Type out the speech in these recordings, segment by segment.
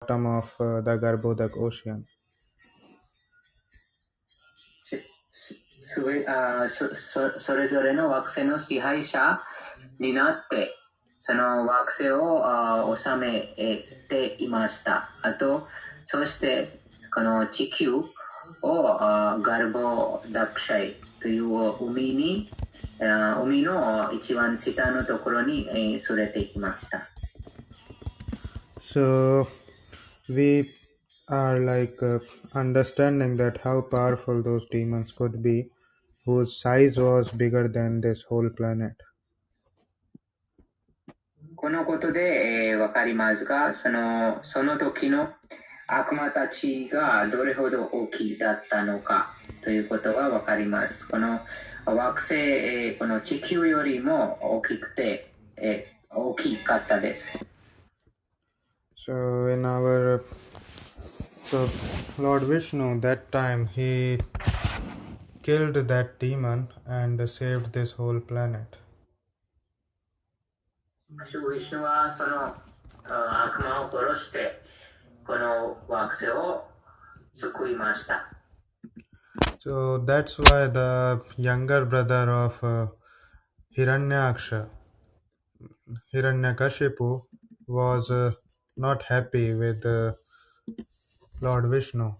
bottom of the Garbhodak Ocean. それぞれの惑星の支配者になってその惑星を治めていました。あとそしてこの地球をガルボダクシャイという海の一番下のところに連れてきました。So we are understanding that how powerful those demons could be, whose size was bigger than this whole planet. このことで、わかりますが、その時の悪魔たちがどれほど大きいだったのかということがわかります。この惑星、この地球よりも大きくて、大きかったです。So Lord Vishnu, that time he killed that demon and saved this whole planet. シュリーラはその悪魔を殺してこの惑星を救いました。So that's why the younger brother of Hiranyakashipu, was not happy with Lord Vishnu.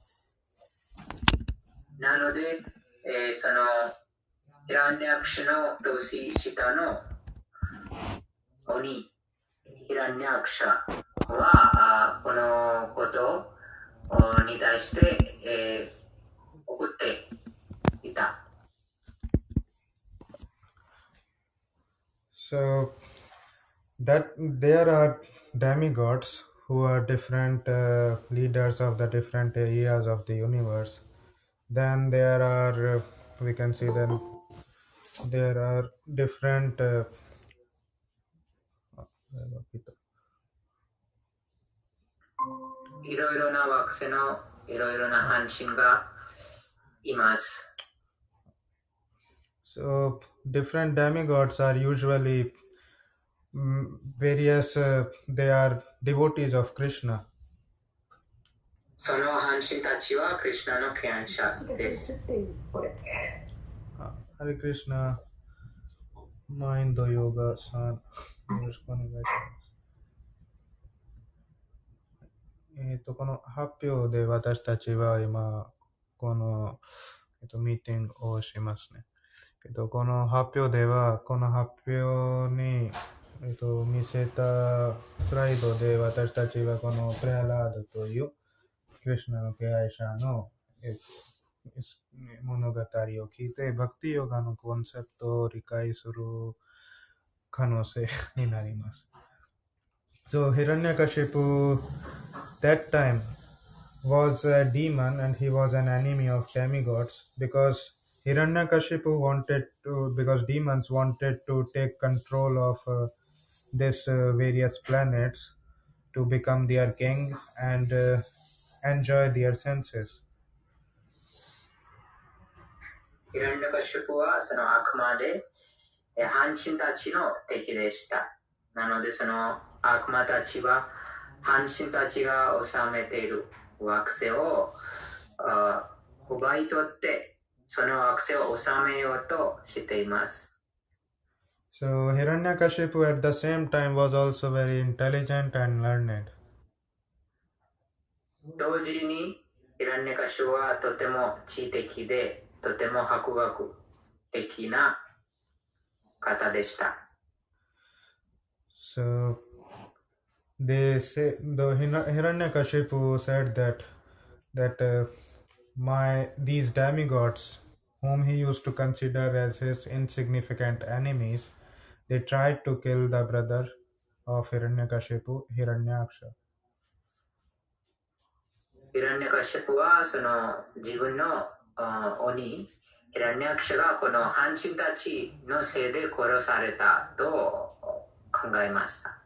なので、そのヒラニャクシュの年下の鬼ヒラニャクシャはこのことに対して、怒っていた。So that there are demigods who are different leaders of the different areas of the universe. Then there are we can see then there are different いろいろな惑星のいろいろな半身がいます。So different demigods are usually various they are devotees of Krishna. その半身たちはクリシュナの敬愛者です。Hare Krishna Mind Yoga San よろしくお願いします。この発表で私たちは今この、ミーティングをしますね。この発表ではこの発表に、見せたスライドで私たちはこのプレアラードというクリシュナの敬愛者の、物語を聞いてバクティヨガのコンセプトを理解する可能性になります。So Hiranyakashipu that time was a demon and he was an enemy of demigods because because demons wanted to take control of this various planets to become their king and enjoy their senses. ヒラニャカシュプはその悪魔で半身たちの敵でした。なのでその悪魔たちは半身たちが治めている惑星を奪い取ってその惑星を治めようとしています。So Hiranyakashipu at the same time was also very intelligent and learned. 同時にヒラニャカシュはとても知的でとても博学的な方でした。So they say the Hiranyakashipu said that these demigods whom he used to consider as his insignificant enemies, they tried to kill the brother of Hiranyakashipu, Hiranyaksha. ヒラニャカシュプはその自分の鬼ヒラニャクシャがこの半身たちのせいで殺されたと考えました。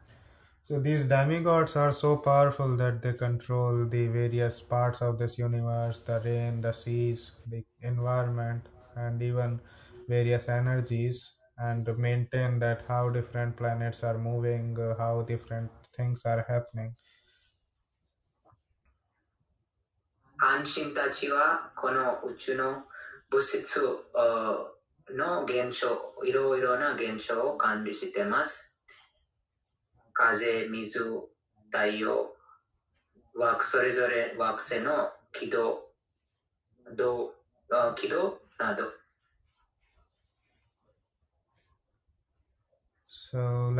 So these demigods are so powerful that they control the various parts of this universe, the rain, the seas, the environment, and even various energies, and maintain that how different planets are moving, how different things are happening. 半身たちはこの宇宙の物質の現象、いろいろな現象を管理しています。風、水、太陽、それぞれ惑星の軌道など。So,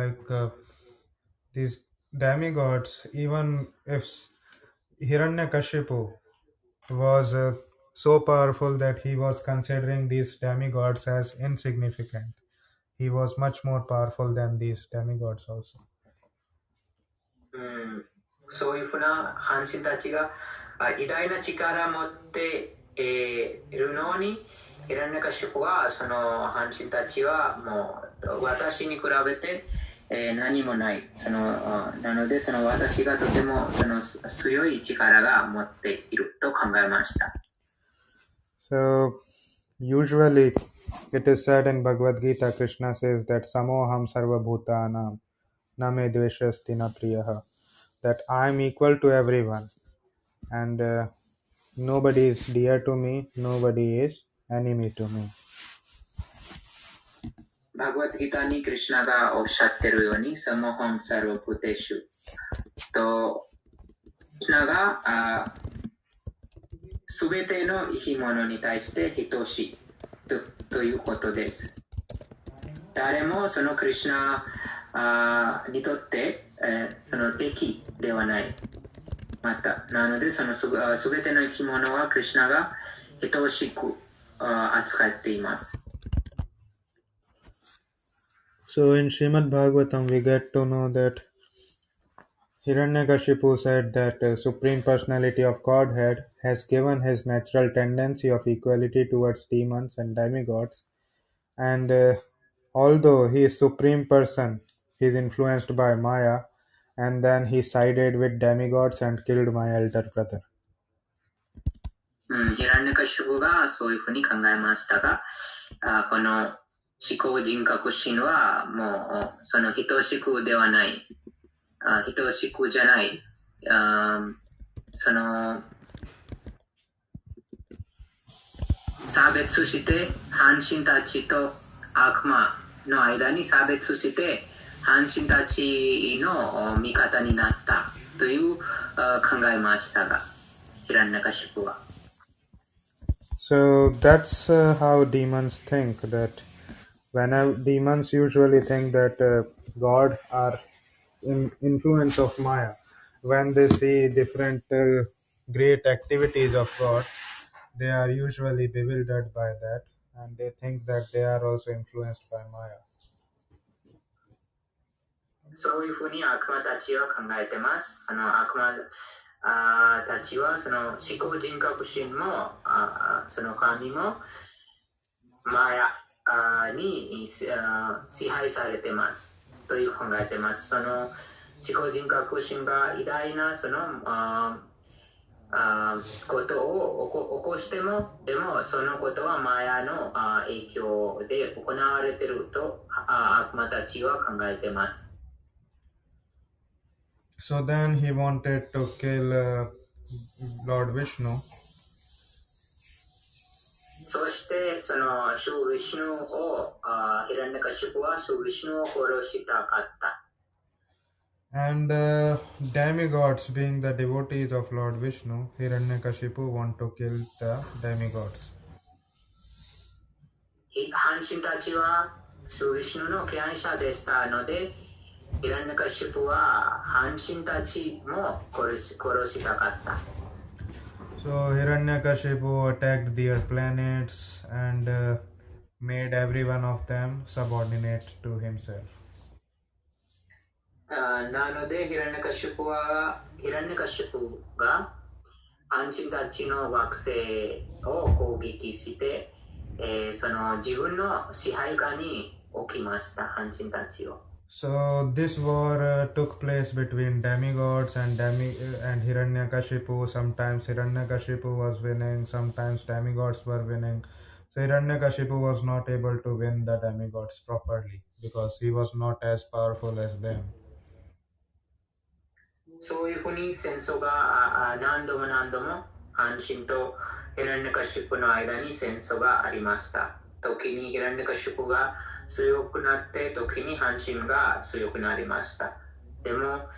these demigods, even if Hiranyakashipu was so powerful that he was considering these demigods as insignificant, he was much more powerful than these demigods also. そういうふうな半身たちが偉大な力を持っているのに、ヒラニャカシュプはその半身たちはもう私に比べて何もない。なのでその私がとてもその強い力が持っていると考えました。So, usually it is said in Bhagavad Gita, Krishna says that Samoham Sarva Bhutanam Name Dveshasti Na Priyaha, that I am equal to everyone and nobody is dear to me, nobody is enemy to me. バガヴァッドギターにクリシュナがおっしゃっているように、サモハムサルヴァブテシュと、クリシュナがすべての生き物に対して等しいということです。誰もそのクリシュナにとってその敵ではない。また、なのでそのすべての生き物はクリシュナが等しく扱っています。So in Srimad Bhagavatam, we get to know that Hiranyakashipu said that Supreme Personality of Godhead has given his natural tendency of equality towards demons and demigods, and although he is Supreme Person, he is influenced by Maya, and then he sided with demigods and killed my elder brother. ヒラニャカシュプがそういうふうに考えましたが、この思考人格心はもうその等しくではない、等しくじゃない、その差別して半身たちと悪魔の間に差別して半身たちの味方になったという考えましたが、ヒラニャカシュプは。So that's how demons think, that demons usually think that God are in influence of Maya. When they see different great activities of God, they are usually bewildered by that, and they think that they are also influenced by Maya. そういうふうに悪魔たちは考えてます。悪魔たちはその思考人格心もその神もマヤに支配されてますという考えてます。その思考人格心が偉大なそのことを起こしても、でもそのことはマヤの影響で行われていると悪魔たちは考えてます。So then he wanted to kill Lord Vishnu. そしてそのシュウ・ヴィシュヌをヒラニャカシュプはシュウ・ヴィシュヌを殺したかった。And demigods, being the devotees of Lord Vishnu, Hiranyakashipu want to kill the demigods. 半身たちはシュウ・ヴィシュヌの敬愛者でしたので、ヒラニャカシュプは半身たちも殺したかった。So Hiranyakashipu attacked their planets and made every one of them subordinate to himself. なのでヒラニャカシュプが半身たちの惑星を攻撃して、その自分の支配下に置きました、半身たちを。So this war took place between demigods and Hiranyakashipu. Sometimes Hiranyakashipu was winning, sometimes demigods were winning. So Hiranyakashipu was not able to win the demigods properly because he was not as powerful as them. そういうふうに戦争が何度も半神とヒラニャカシュプの間に戦争がありました。時にヒラニャカシュプが強くなって、時に半神が強くなりました。でも、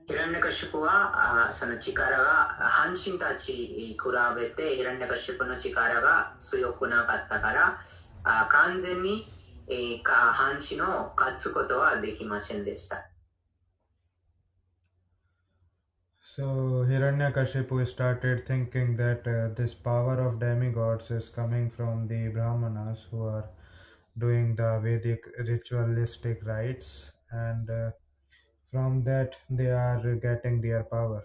ヒラニャカシュプはその力が半神たち比べてヒラニャカシュプの力が強くなかったから、完全に半神を勝つことはできませんでした。So Hiranyakashipu started thinking that this power of demigods is coming from the Brahmanas who are doing the Vedic ritualistic rites, and from that they are getting their power.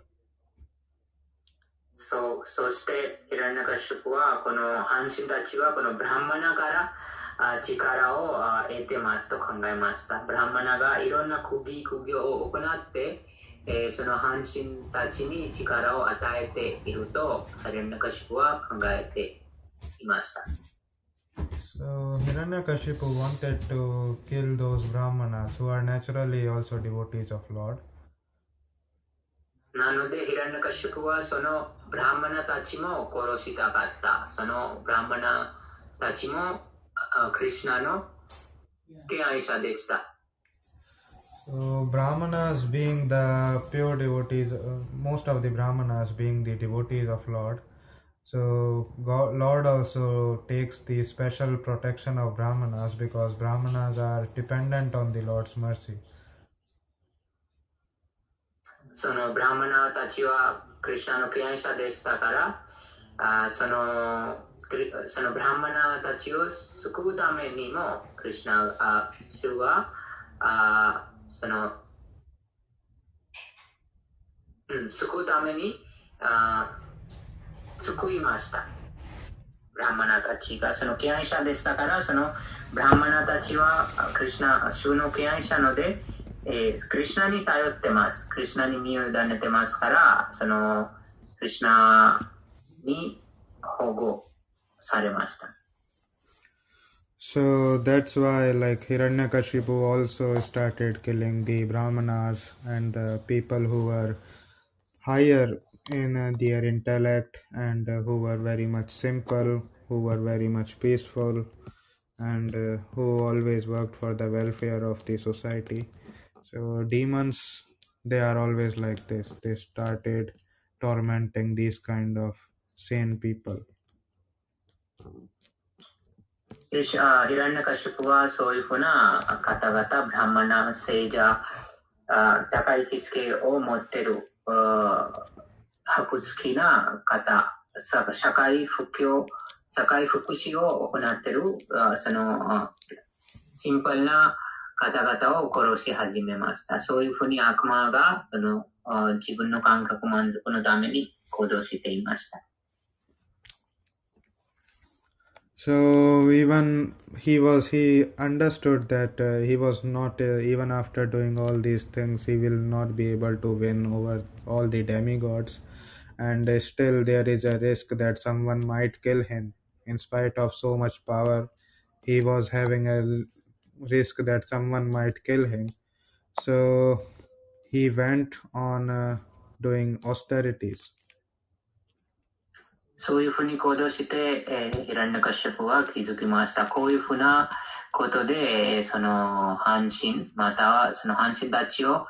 そしてヒラニャカシュプはこの半神たちはこのブラハマナから力を得てますと考えました。ブラハマナがいろんな苦行を行ってその半神たちに力を与えているとヒラニャカシュプは考えていました。So Hiranyakashipu wanted to kill those Brahmanas who are naturally also devotees of Lord. なのでヒラニャカシュプはそのブラハマナたちも殺したかった。そのブラハマナたちもクリシュナの敬愛者でした。So Brahmanas being the pure devotees, most of the Brahmanas being the devotees of Lord. So Lord also takes the special protection of Brahmanas because Brahmanas are dependent on the Lord's mercy. そのブラハマナたちはクリシュナの敬愛者でしたからそのブラハマナたちを救うためにもクリシュナ主は救うために救いました。ブラハマナたちがその敬愛者でしたからそのブラハマナたちはクリシュナ主の敬愛者のでクリシュナに頼ってます。クリシュナに身を委ねてますから、そのクリシュナに保護されました。So that's why like Hiranyakashipu also started killing the Brahmanas and the people who were higher in their intellect and who were very much simple, who were very much peaceful and who always worked for the welfare of the society. So demons, they are always like this. They started tormenting these kind of sane people. ヒラニャカシュプはそういうふうな方々、ブラハマナ、聖者、高い知識を持っている博識な方、社会福祉を行っているそのシンプルな方々を殺し始めました。そういうふうに悪魔がその自分の感覚満足のために行動していました。So even he understood that he was not even after doing all these things he will not be able to win over all the demigods, and still there is a risk that someone might kill him. In spite of so much power, he was having a risk that someone might kill him. So he went on doing austerities. そういうふうに行動して、ヒラニャカシュプは気づきました。こういうふうなことで、その半神、またはその半神たちを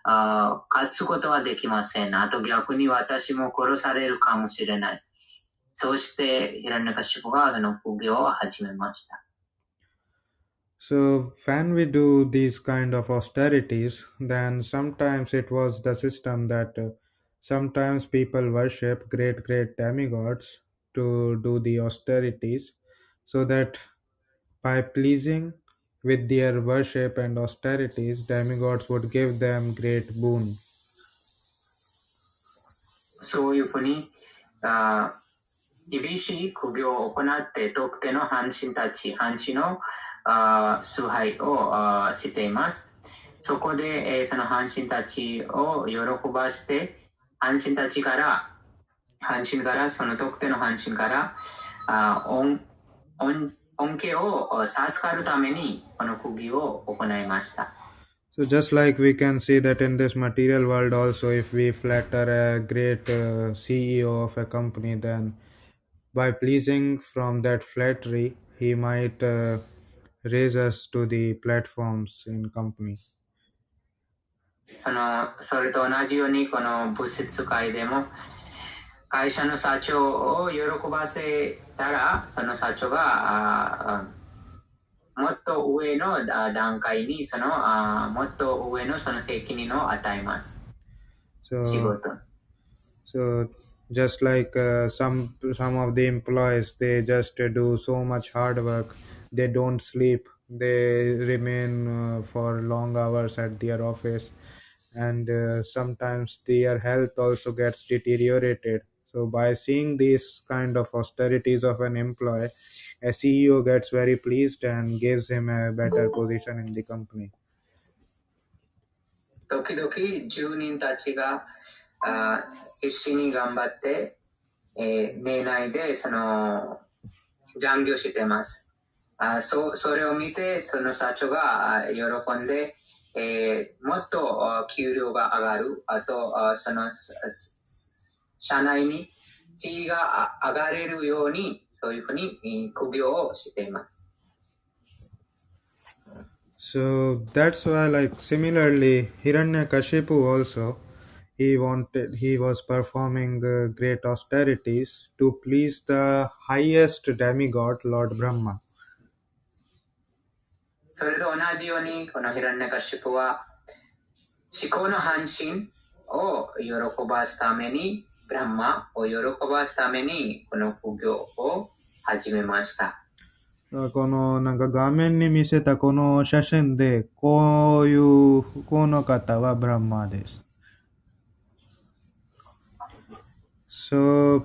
勝つことはできません。あと逆に私も殺されるかもしれない。そうしてヒラニャカシュプがその苦行を始めました。So when we do these kind of austerities, then sometimes it was the system that sometimes people worship great demigods to do the austerities, so that by pleasing with their worship and austerities, demigods would give them great boon. そういうふうに厳しい苦行を行って特定の半神の崇拝をしています。そこで、その半神たちを喜ばして半神からその特定の半神から恩恵を授かるためにこの苦行を行いました。So just like we can see that in this material world also, if we flatter a great CEO of a company, then by pleasing from that flattery, he might raise us to the platforms in company. それと同じようにこの物質界でも会社の社長を喜ばせたらその社長がもっと上の段階にもっと上のその責任を与えます。仕事。So just like some of the employees, they just do so much hard work. They don't sleep. They remain for long hours at their office, and sometimes their health also gets deteriorated. So by seeing these kind of austerities of an employee, a CEO gets very pleased and gives him a better position in the company. 時々住人たちが必死に頑張って、年内で残業してます。それを見てその社長が喜んで、もっと給料が上がる。あと社内に地位が上がれるようにそういうふうに苦行をしています。So that's why, like similarly, Hiranyakashipu also, he was performing great austerities to please the highest demigod, Lord Brahma. それと同じようにこのヒラニャカシプは思考の半身を喜ばすためにブランマを喜ばすためにこの苦行を始めました。このなんか画面に見せたこの写真でこの方はブランマです。So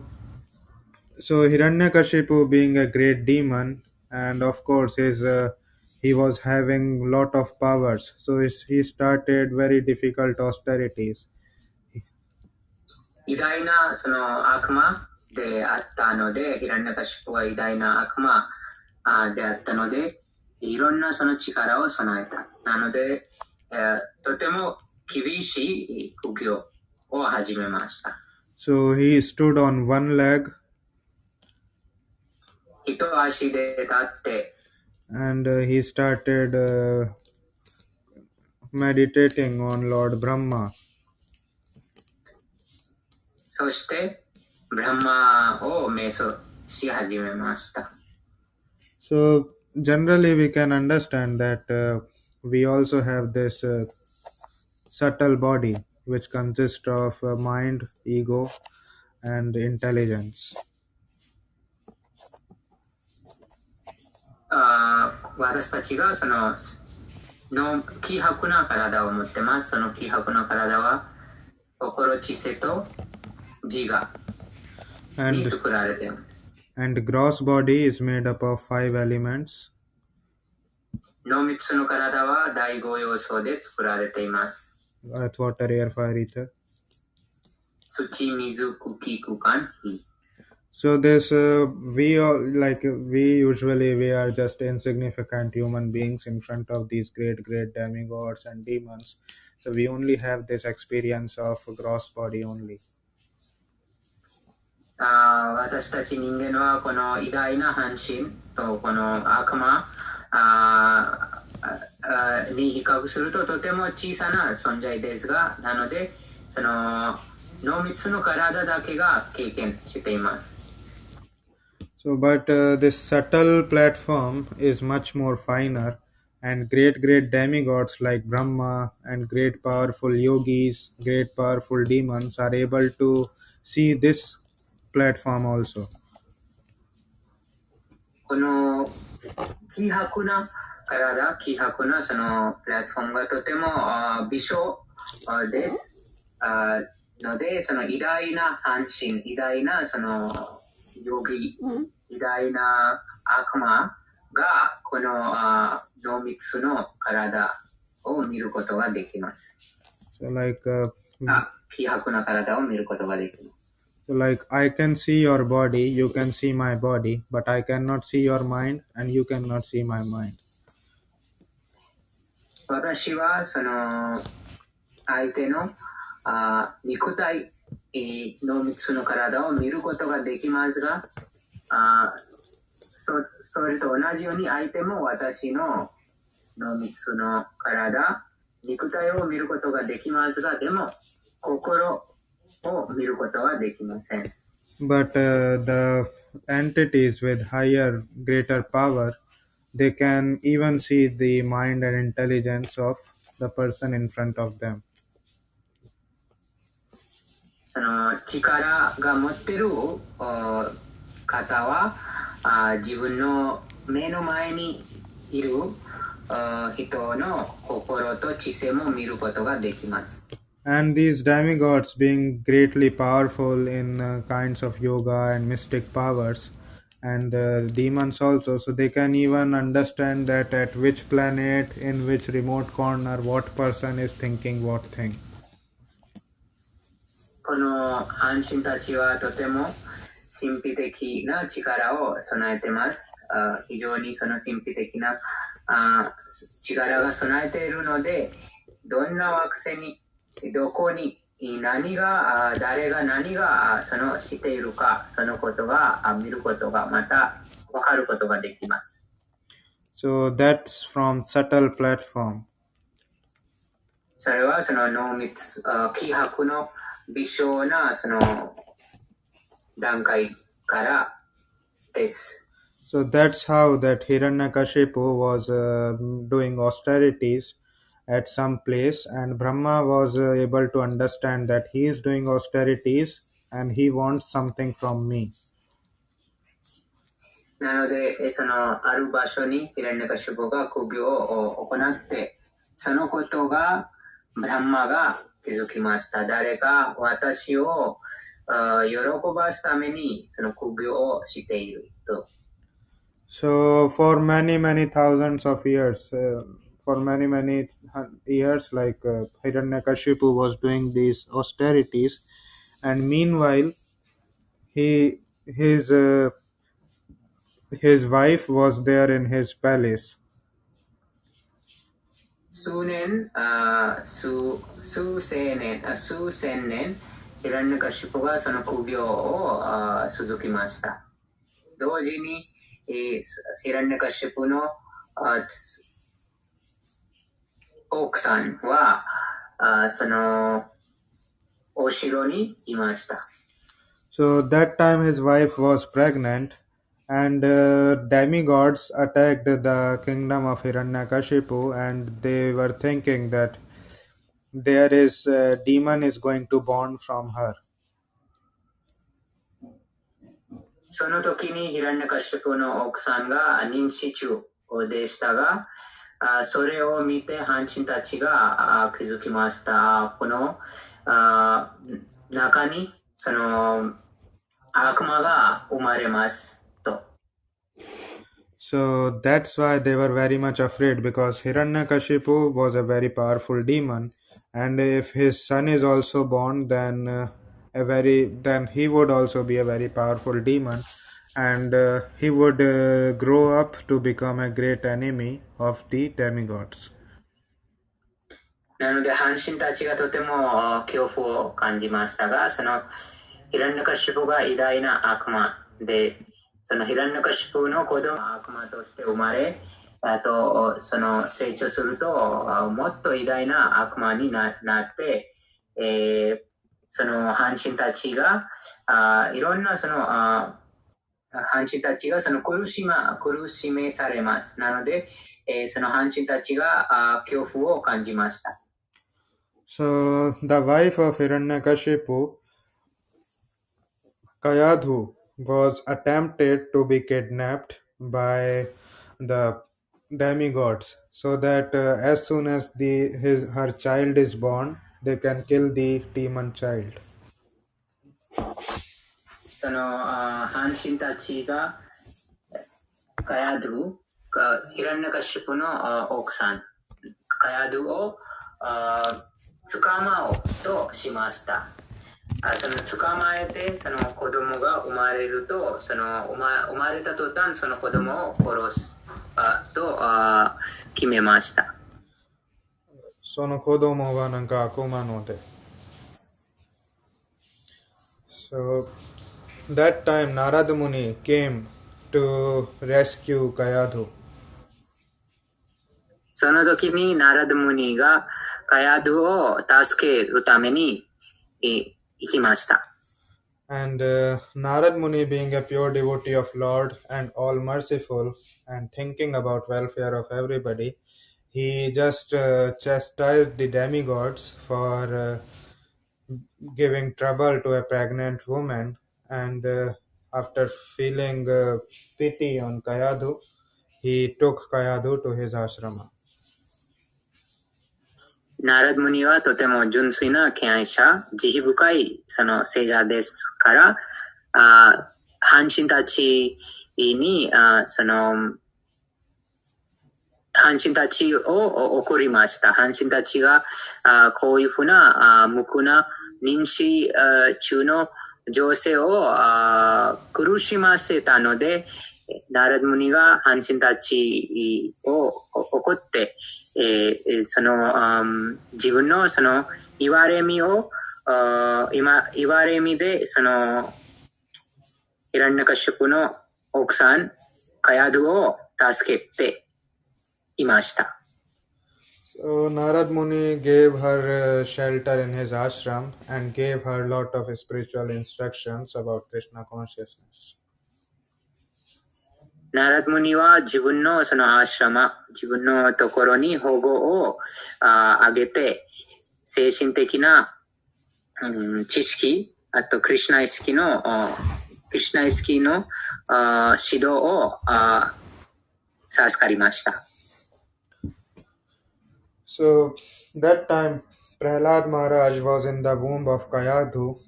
Hiranyakashipu being a great demon, and of course he was having lot of powers. So he started very difficult austerities. 偉大なその悪魔であったので、ヒラニャカシプは偉大な悪魔であったので、いろんなその力を備えた。なので、とても厳しい苦行を始めました。So he stood on one leg. 一足で立って、and he started meditating on Lord Brahma. そして、ブランマを瞑想し始めました。So generally we can understand that we also have this subtle body which consists of mind, ego, and intelligence. 私たちが希薄な体を持ってます。その希薄な体は心、知性と自我に作られています。And gross body is made up of 5 elements. 濃密の体は第5要素で作られています。Earth, water, air, fire, ether. 土、水、空気、空間、火。So this we are just insignificant human beings in front of these great demigods and demons. So we only have this experience of gross body only. 私たち人間はこの偉大な半身とこの悪魔に比較するととても小さな存在ですが、なのでその濃密の体だけが経験しています。So, but this subtle platform is much more finer, and great demigods like Brahma and great powerful yogis, great powerful demons are able to see this platform also. この希薄な体、希薄なそのプラットフォームがとても微小です。ので、その偉大な半身、偉大なそのヨギ、偉大な悪魔がこの濃密の体を見ることができます。So like, 希薄な体を見ることができます。So like I can see your body, you can see my body, but I cannot see your mind and you cannot see my mind. 私はその相手の肉体の3つの体を見ることができますが、それと同じように相手も私の3つの体、肉体を見ることができますが、でも心を見ることはできません。But the entities with higher, greater power, they can even see the mind and intelligence of the person in front of them. その力が持っている方は自分の目の前にいる人の心と知性も見ることができます。And these demigods, being greatly powerful in kinds of yoga and mystic powers, and demons also, so they can even understand that at which planet, in which remote corner, what person is thinking what thing. この半身たちはとても神秘的な力を備えています。非常にその神秘的な力が備えているので、どんな惑星に、どこに、何が、誰が何がそのしているか、そのことが見ることが、また分かることができます。So that's from subtle platform. それはその濃密、希薄の微小なその段階からです。So that's how that Hiranyakashipu was doing austerities at some place, and Brahma was able to understand that he is doing austerities and he wants something from me. なので、そのある場所にヒラニャカシュプが苦行を行って、そのことがブランマが気づきました。誰か私を喜ばすためにその苦行をしていると。So for many thousands of years, for many years, like Hiranyakashipu was doing these austerities, and meanwhile, his wife was there in his palace. 数千年、ヒラニャカシュプがその苦行を続きました。同時に、ヒラニャカシュプの奥さんはそのお城にいました。So that time his wife was pregnant, and demigods attacked the kingdom of Hiranyakashipu, and they were thinking that there is a demon is going to born from her. その時にヒラニャカシュプの奥さんが妊娠中でしたが、それを見て半身たちが気づきました。この中にその悪魔が生まれますと。So that's why they were very much afraid, because Hiranyakashipu was a very powerful demon, and if his son is also born, then then he would also be a very powerful demon, and he would grow up to become a great enemy of the demigods. なので半身たちがとても恐怖を感じましたが、そのヒラニャカシュプが偉大な悪魔で、そのヒラニャカシュプの子供が悪魔として生まれ、あとその成長するともっと偉大な悪魔になって、その半身たちがいろんなその半身たちがその苦しめされます。なので、その半身たちが恐怖を感じました。So the wife of Hiranyakashipu, Kayadhu, was attempted to be kidnapped by the demigods, so that as soon as her child is born, they can kill the demon child. その半身たちがカヤドゥ、ヒラニャカシュプの奥さん、カヤドゥを捕まおうとしました。その捕まえて、その子供が生まれると、その生まれた途端、その子供を殺すと決めました。その子供はなんか悪魔ので。So that time Narada Muni came to rescue Kayadhu. その時にナラダムニがカヤドゥを助けるために行きました。And Narad Muni, being a pure devotee of Lord and all merciful and thinking about welfare of everybody, he just chastised the demigods for giving trouble to a pregnant woman. And after feeling pity on Kayadhu, he took Kayadhu to his ashrama. ナラダムニはとても純粋な敬愛者、慈悲深いその聖者ですから、半身たちに、半身たちを怒りました。半身たちが、こういうふうな、無垢な妊娠中の女性を苦しませたので、ナラダムニが半身たちを怒って、自分のその言われみを、言われみで、ヒラニャカシュプの奥さん、カヤドゥを助けていました。So Narad Muni gave her shelter in his ashram and gave her a lot of spiritual instructions about Krishna consciousness. ナラダムニは自分のそのアシュラマ、自分のところに保護をあげて、精神的な、知識、あとクリシュナ意識の指導を授かりました。So that time Prahlad Maharaj was in the womb of Kayadhu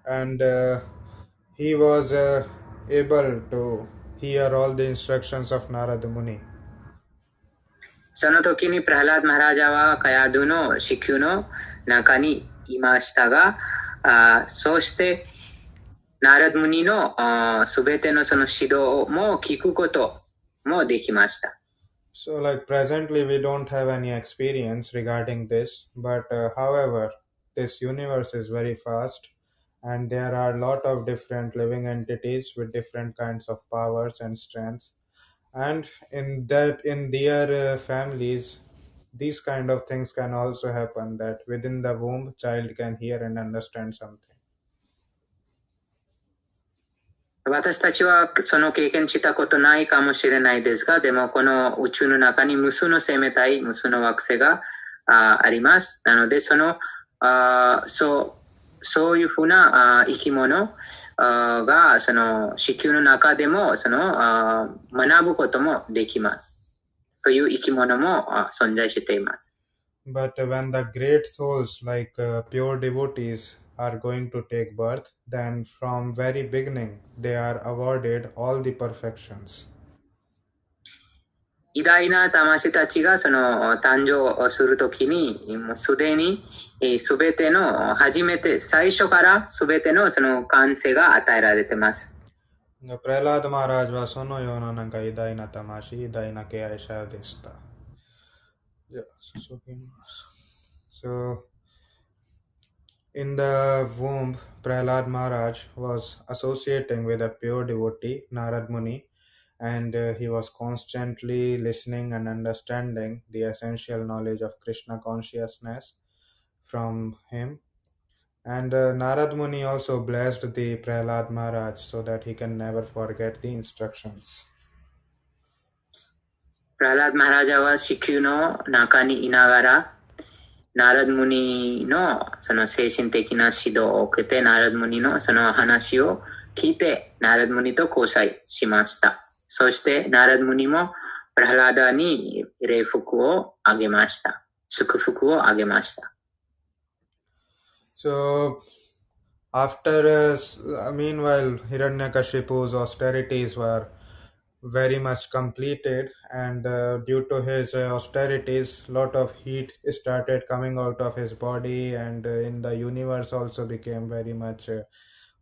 and he was able to hear all the instructions of Narada Muni. その時にプラハラード・マハラジャはカヤドゥの子宮の中にいましたが、そしてナラダムニのすべてのその指導も聞くこともできました。So like presently we don't have any experience regarding this, but however, this universe is very fast and there are a lot of different living entities with different kinds of powers and strengths. And in their families, these kind of things can also happen, that within the womb child can hear and understand something. 私たちはその経験したことないかもしれないですが、でもこの宇宙の中に無数の生命体、無数の惑星があります。なのでそういうふうな生き物がその地球の中でも学ぶこともできます。という生き物も存在しています。But when the great souls like pure devotees are going to take birth, then from very beginning they are awarded all the perfections. 偉大な魂たちがその誕生するときに、もうすでにすべての最初からすべてのその完成が与えられています。Prahlad Maharajはそのようななんか偉大な魂、偉大な敬愛者でした。So, in the womb, Prahlad Maharaj was associating with a pure devotee, Narad Muni, and he was constantly listening and understanding the essential knowledge of Krishna consciousness from him. And Narad Muni also blessed the Prahlad Maharaj so that he can never forget the instructions. プラハラード・マハラジャは地球の中にいながら、ナラダムニのその精神的な指導を受けて、ナラダムニのその話を聞いて、ナラダムニと交際しました。そしてナラダムニもプラハラーダに礼服をあげました。祝福をあげました。So, after, meanwhile, Hiranyakashipu's austerities were very much completed, and due to his austerities, lot of heat started coming out of his body, and in the universe also became very much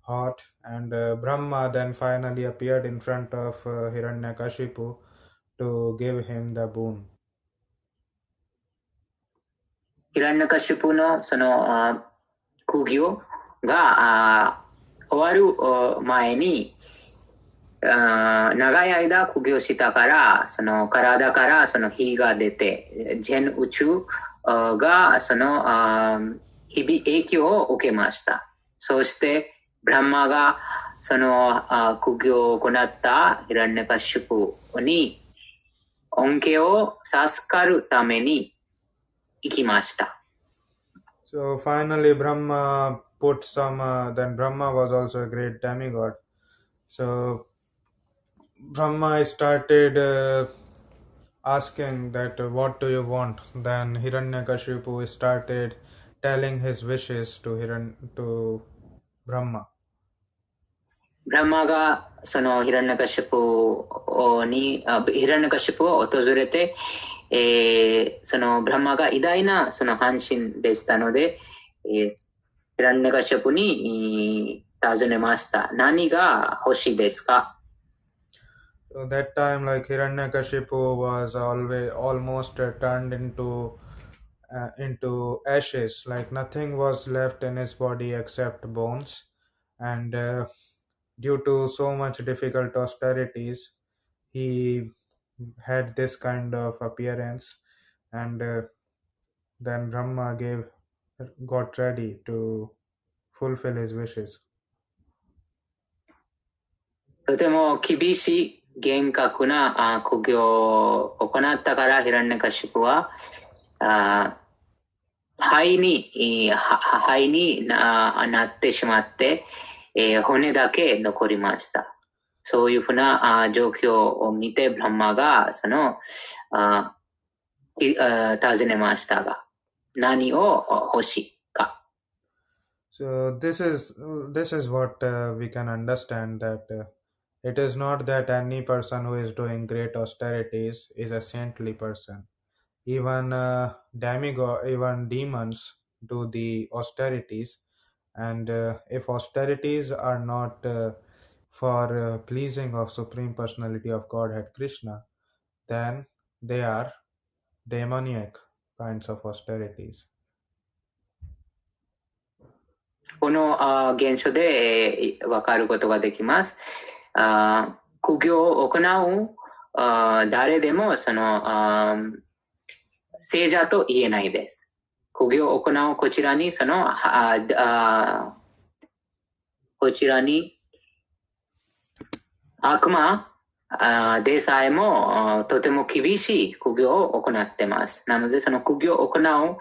hot. And Brahma then finally appeared in front of Hiranyakashipu to give him the boon. ヒランナカシュプのその苦行が終わる前に長い間苦行したから、その体からその火が出て、全宇宙がその日々影響を受けました。そして、ブランマがその苦行を行ったヒランナカシュプに恩恵を授かるために行きました。So finally Brahma put then Brahma was also a great demigod. So Brahma started asking that what do you want? Then Hiranyakashipu started telling his wishes to Brahma. ブランマがそのヒランナカシュプを訪れて、そのブランマが偉大なその半身でしたので、ヒランナカシュプに尋ねました。何が欲しいですか？ So that time, like Hiranyakashipu was almost turned into ashes. Like nothing was left in his body except bones, and due to so much difficult austerities, he had this kind of appearance, and then Brahma got ready to fulfill his wishes. とても厳しい厳格な苦行を行ったからヒランナカシュプは肺になってしまって、骨だけ残りました。そういうふうな状況を見てブランマがその尋ねましたが、何を欲しいか。So this is what we can understand that it is not that any person who is doing great austerities is a saintly person. Even even demons do the austerities, and if austerities are not for pleasing of Supreme Personality of Godhead Krishna, then they are demoniac kinds of austerities. この現象で分かることができます。苦行を行う誰でもその聖者と言えないです。苦行を行うこちらにそのこちらに悪魔でさえもとても厳しい苦行を行っています。なのでその苦行を行う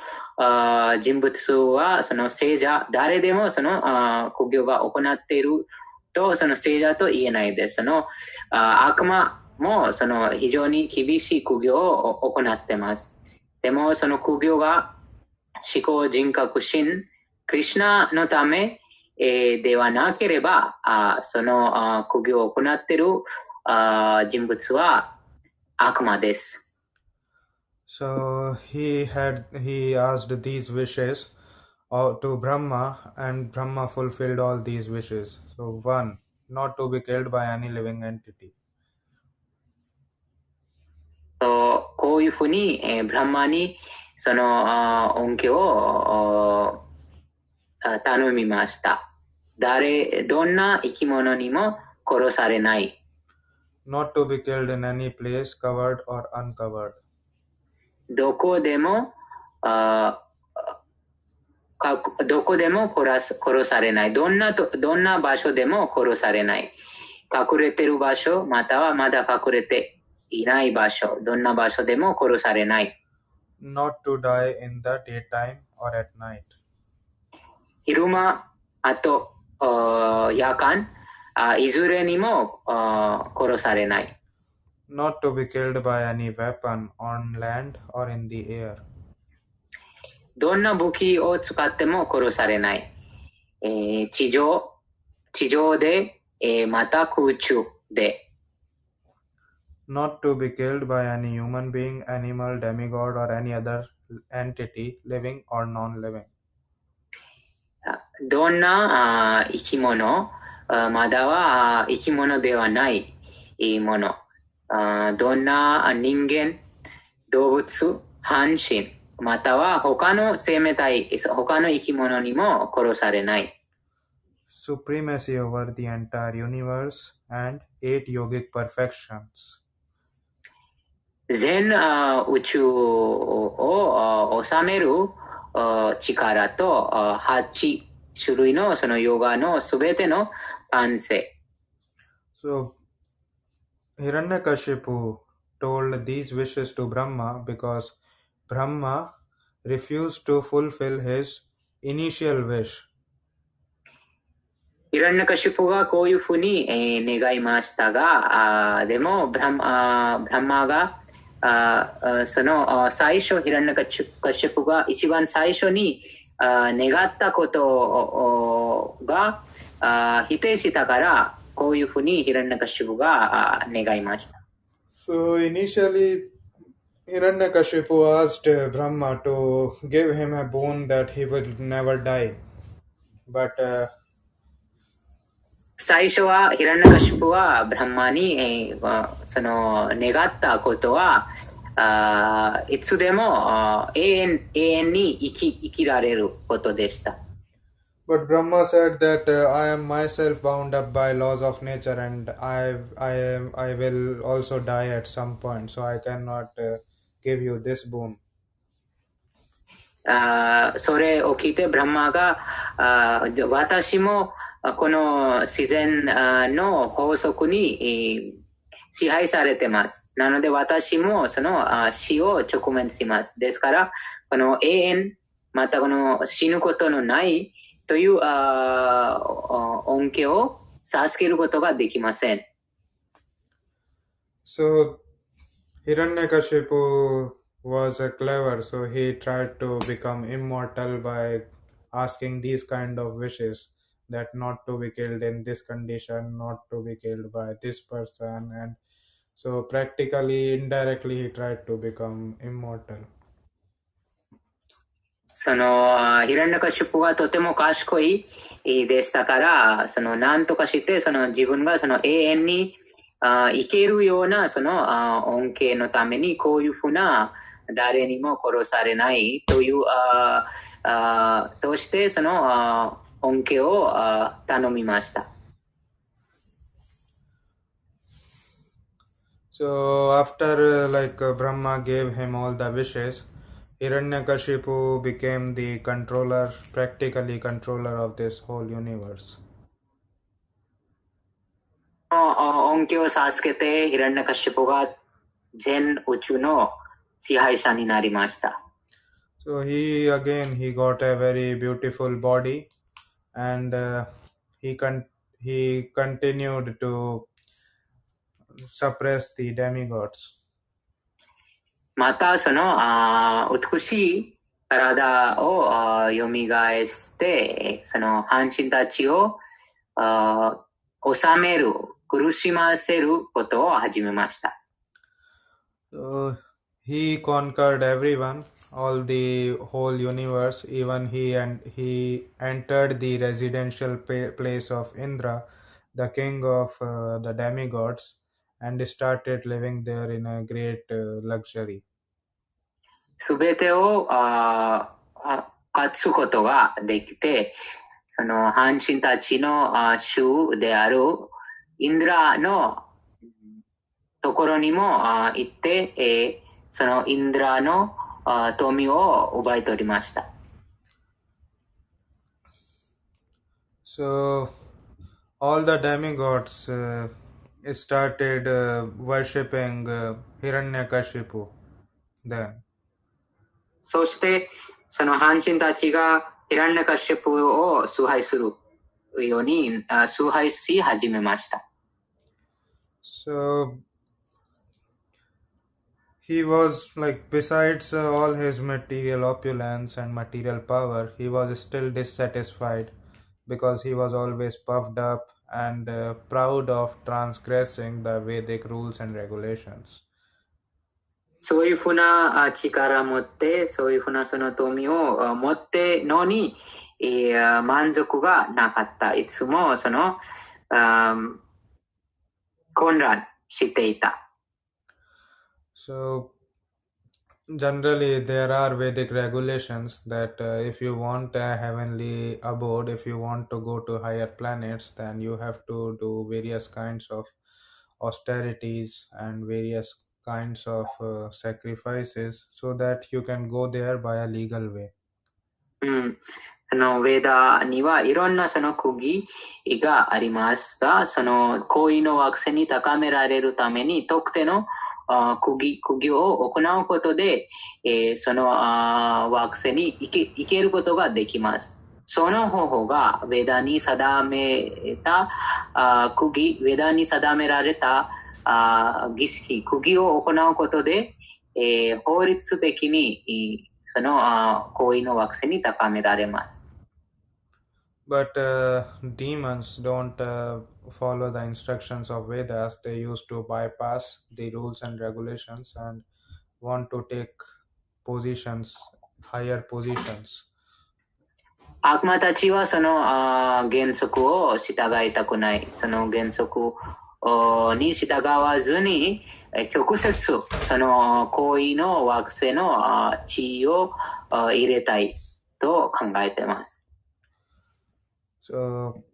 人物はその聖者、誰でもその苦行が行っているとその聖者と言えないです。その悪魔もその非常に厳しい苦行を行っています。でもその苦行が思考人格心、クリシュナのため、ではなければ、その苦行を行っている人物は悪魔です。So he asked these wishes to Brahma, and Brahma fulfilled all these wishes. So one, not to be killed by any living entity. こういうふうに、ブランマにその恩恵を頼みました。どんな生き物にも殺されない。Not to be killed in any place, covered or uncovered. どこでも殺されない。どんな場所でも殺されない。隠れてる場所、またはまだ隠れていない場所、どんな場所でも殺されない。Not to die in the daytime or at night. 昼間、あと夜間、いずれにも殺されない。Not to be killed by any weapon on land or in the air. どんな武器を使っても殺されない。地上で、また空中で。Not to be killed by any human being, animal, demigod or any other entity, living or non-living. どんな生き物、まだは生き物ではないもの、どんな人間、動物、半身、または他の生命体、他の生き物にも殺されない。Supremacy over the entire universe and 8 yogic perfections. 全宇宙を治める力と8種類のそのヨガのすべての完成。So, Hiranyakashipu told these wishes to Brahma because Brahma refused to fulfill his initial wish. ヒランナカシュプがこういうふうに、願いましたが、でもブラマがその最初、ヒランナカシュプが一番最初に願ったことが否定したから、こういうふうにヒランナカシュプが願いました。So initially, Hiranyakashipu asked Brahma to give him a boon that he would never die. But 最初はヒランナカシュプはブランマに、その願ったことはいつでも永遠に生きられることでした。But Brahma said that I am myself bound up by laws of nature and I will also die at some point, so I cannot give you this boon. それを聞いてブランマが私もこの自然の法則に支配されています。なので私もその死を直面します。ですから、この永遠、またこの死ぬことのないという恩恵を授けることができません。So, Hiranyakashipu was clever, so he tried to become immortal by asking these kind of wishes that not to be killed in this condition, not to be killed by this person, and so practically, indirectly, he tried to become immortal. そのヒランナカシュプはとても賢いでしたから、その何とかしてその自分がその永遠に生けるようなその恩恵のためにこういうふうな誰にも殺されないというとしてその恩恵を頼みました。So after Brahma gave him all the wishes, Hiranyakashipu became the controller, practically controller of this whole universe. 恩恵を授けてヒランナカシュプが全宇宙の支配者になりました。So he got a very beautiful body, and he continued to suppress the demigods. またその美しい体を蘇してその半身たちを治める苦しませることを始めました。So he conquered everyone, all the whole universe. Even he entered the residential place of Indra, the king of the demigods, and started living there in a great luxury. すべてを勝つことができて、その半身たちの主であるインドラのところにも行って、そのインドラの富を奪い取りました。So all the demigods started worshipping Hiranyakashipu then. そしてその半身たちがヒランナカシュプを崇拝するように崇拝し始めました。So he was besides all his material opulence and material power, he was still dissatisfied because he was always puffed up and proud of transgressing the Vedic rules and regulations. そういうふうな力を持って、そういうふうなその富を持ってのに、満足がなかった。いつもその混乱していた。So generally there are Vedic regulations that if you want a heavenly abode, if you want to go to higher planets, then you have to do various kinds of austerities and various kinds of sacrifices so that you can go there by a legal way. うん。その、ウェーダにはいろんなその区切がありますが、その行為の惑星に高められるために特定の区切を行うことで、その惑星に行けることができます。その方法がウェーダに定めたウェーダに定められた儀式、区切を行うことで、法律的にその行為の惑星に高められます。But demons don't follow the instructions of Vedas. They used to bypass the rules and regulations and want to take positions, higher positions. 悪魔たちはその原則を従いたくない。その原則に従わずに、直接その行為の惑星の地位を入れたいと考えています。So,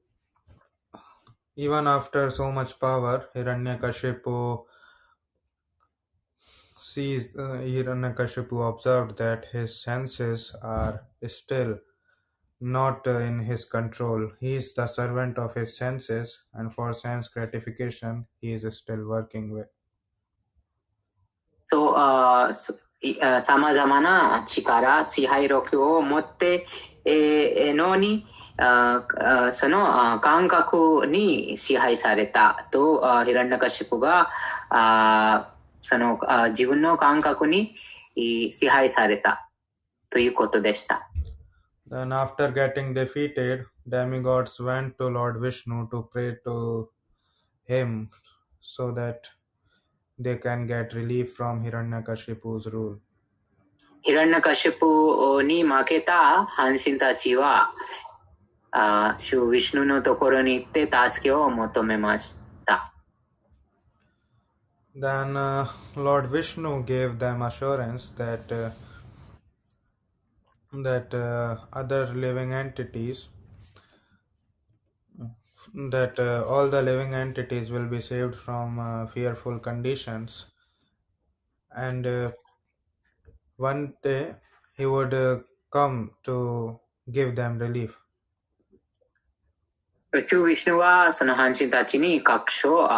even after so much power, Hiranyakashipu observed that his senses are still not in his control. He is the servant of his senses, and for sense gratification, he is still working with. そう、さまざまな力、支配力を持ってのに、その感覚に支配されたと、ヒランナカシプがその自分の感覚に支配されたということでした。Then after getting defeated, demigods went to Lord Vishnu to pray to him so that they can get relief from Hiranyakashipu's rule. ヒランナカシプに負けた半神たちは、主ヴィシュヌのところに行って助けを求めました。Then Lord Vishnu gave them assurance that other living entities, that all the living entities will be saved from fearful conditions, and one day he would come to give them relief. 主ヴィシュヌはその半神たちに確証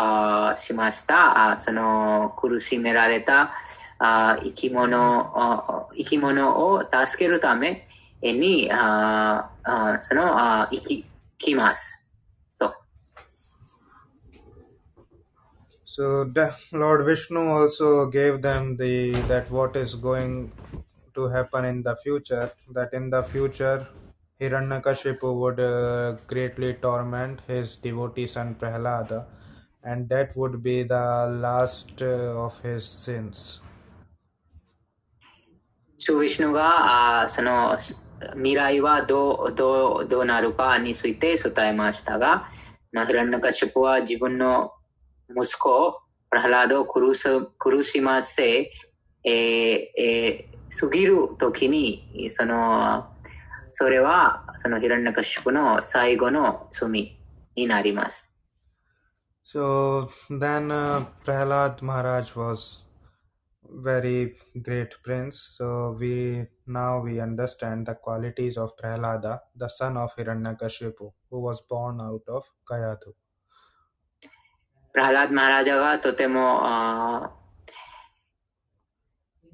しました。その苦しめられた生き物を助けるためにその生きますと。So Lord Vishnu also gave them that what is going to happen in the future, that in the future Hiranyakashipu would greatly torment his devotee son Prahlada, and that would be the last of his sins. 主ヴィシュヌがその未来はどうなるかについて伝えましたが、ヒランナカシュプは自分の息子プラハラードを苦しませ、過ぎるときにそれはそのヒランナカシュプの最後の罪になります。So then Prahlad Maharaj was very great prince. So we understand the qualities of Prahlada, the son of Hiranyakashipu, who was born out of Kayadu. プラハラード・マハラジャはとても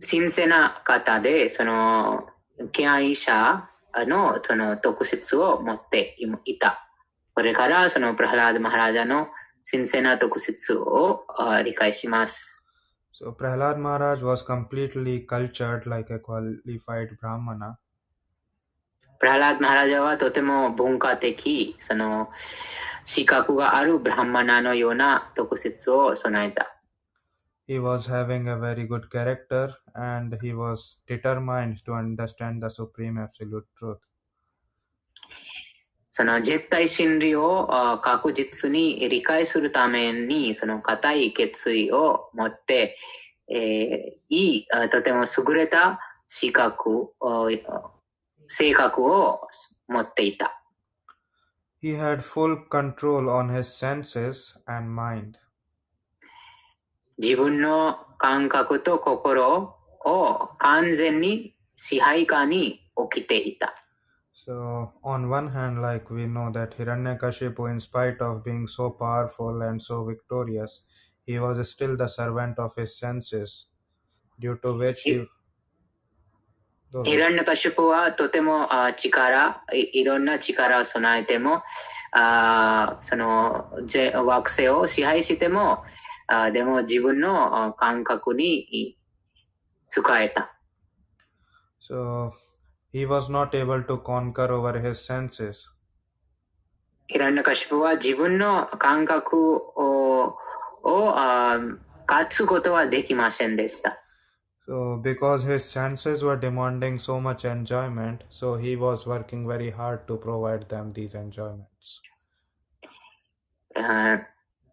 神聖な方で、その敬愛者のその特質を持っていた。これからそのプラハラード・マハラジャの神聖な特質を理解します。So Prahlad Maharaj was completely cultured like a qualified Brahmana. プラハラード・マハラジャはとても文化的、その資格があるブラハマナのような特質を備えた。He was having a very good character and he was determined to understand the supreme absolute truth. その絶対真理を確実に理解するためにその固い決意を持ってとても優れた性格を持っていた。He had full control on his senses and mind. 自分の感覚と心を完全に支配下に置きていた。So, on one hand, like we know that Hiranyakashipu, in spite of being so powerful and so victorious, he was still the servant of his senses, due to which he... ヒランナカシュプはとてもいろんな力を備えても、その惑星を支配しても、でも自分の感覚に使えた。So, he was not able to conquer over his senses. ヒランナカシュプは自分の感覚を勝つことはできませんでした。So, because his senses were demanding so much enjoyment, so he was working very hard to provide them these enjoyments.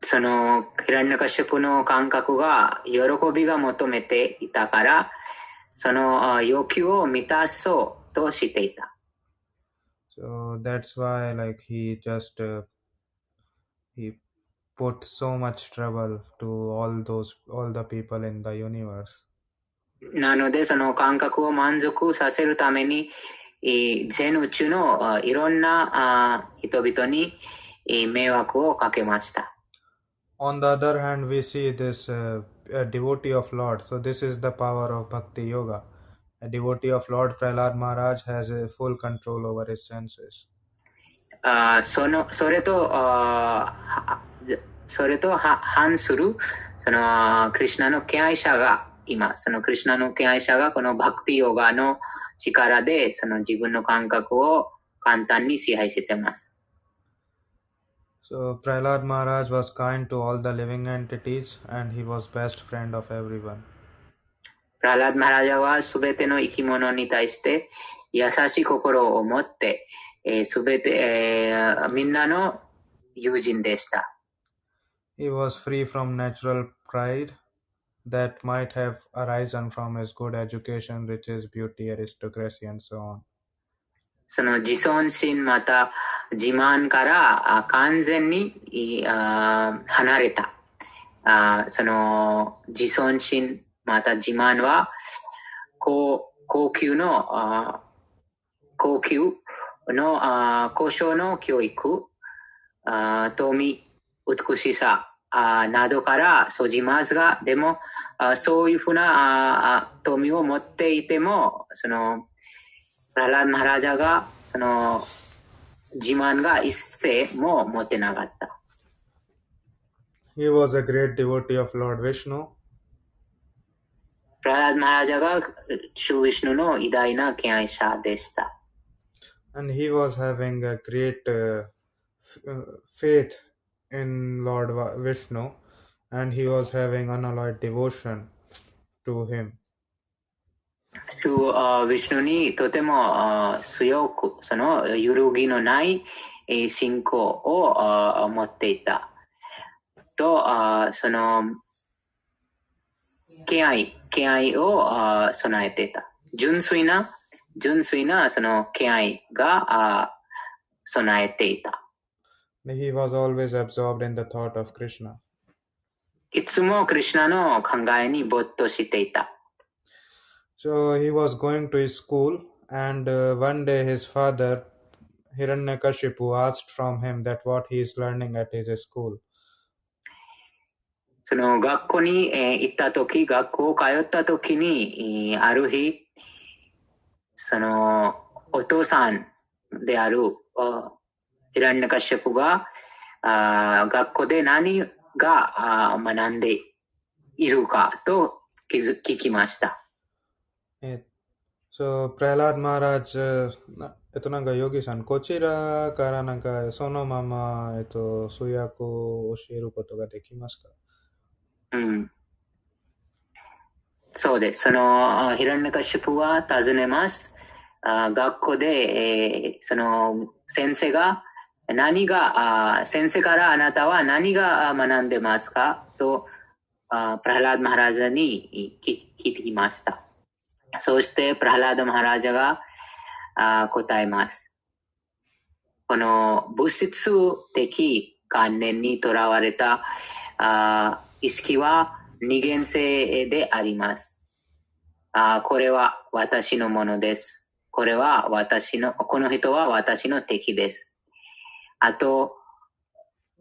そのヒランナカシュプの感覚が喜びが求めていたから、その要求を満たそうとしていた。So that's why, like, he put so much trouble to all the people in the universe. なので、その感覚を満足させるために、全宇宙のいろんな人々に迷惑をかけました。On the other hand, we see this a devotee of Lord. So this is the power of Bhakti Yoga. A devotee of Lord Prahlad Maharaj has a full control over his senses. それと反するそのクリシュナの敬愛者がそのクリシュナの敬愛者がこのバクティヨガの力でその自分の感覚を簡単に支配しています。So Prahlad Maharaj was kind to all the living entities and he was best friend of everyone. プラハラード・マハラジャはすべての生き物に対して優しい心を持って、みんなの友人でした。He was free from natural pride that might have arisen from his good education, riches, beauty, aristocracy, and so on. その自尊心また自慢から完全に離れた。その自尊心また自慢は高級の高尚の教育、富、美しさなどから生じますが、でもそういうふうな富を持っていても、そのプラハラード・マハラジャがその自慢が一切も持ってなかった。He was a great devotee of Lord Vishnu. プラハラード・マハラジャがシュウィシュヌの偉大な敬愛者でした。And he was having a great faith in Lord Vishnu, and he was having unalloyed devotion to him. シュウィシュヌにとても強くその揺るぎのない信仰を持っていたと、その敬愛を備えていた。純粋なその敬愛が備えていた。He was always absorbed in the thought of Krishna. いつもクリシュナの考えに没頭していた。So he was going to his school, and one day his father, Hiranyakashipu, asked from him that what he is learning at his school. その学校に行った時、学校を通った時に、ある日、そのお父さんであるヒラニャカシャプが学校で何が学んでいるかと聞きました。So, Prahlad Maharaj, なんかヨギさん、こちらからなんかそのまま、通訳を教えることができますか？そうです。そのヒラニャカシャプは尋ねます。学校で、その先生からあなたは何が学んでますかとプラハラーダ・マハラジャに聞いてきました。そしてプラハラーダ・マハラジャが答えます。この物質的観念にとらわれた意識は二元性であります。これは私のものです。この人は私の敵です。あと、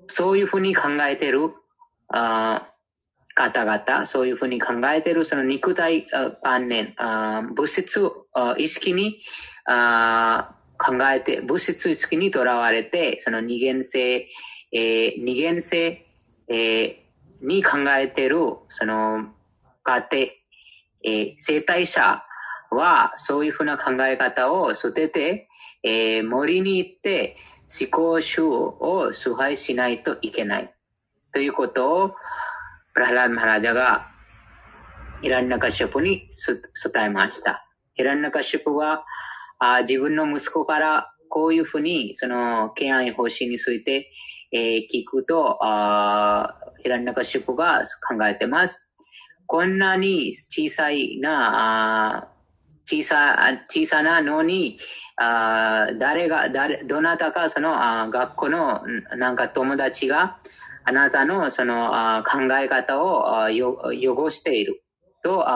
そういうふうに考えている方々、そういうふうに考えているその肉体観念、物質意識に物質意識にとらわれて、その二元性に考えているその生体者はそういうふうな考え方を捨てて、森に行って思考集を崇拝しないといけないということをプラハラーダ・マハラジャがヒランニャカシュプに伝えました。ヒランニャカシュプは自分の息子からこういうふうにその敬愛方針について、聞くとヒランニャカシュプが考えてます。こんなに小さなのにどなたかその学校のなんか友達があなたのその考え方を汚しているとヒ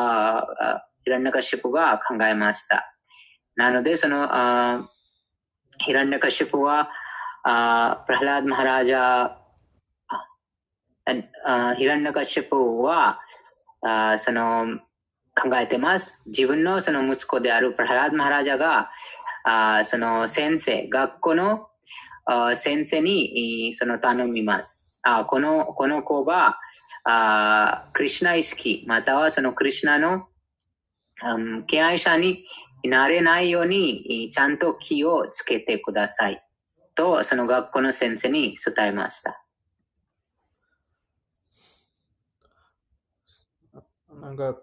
ランニャカシュプが考えました。なのでそのヒランニャカシュプはプラハラーダ・マハラジャヒランニャカシュプはその考えてます。自分のその息子であるプラハラーダ・マハラジャがその学校の先生にその頼みます。この子がクリシュナ意識またはそのクリシュナの敬愛者になれないようにちゃんと気をつけてくださいとその学校の先生に伝えました。なんか、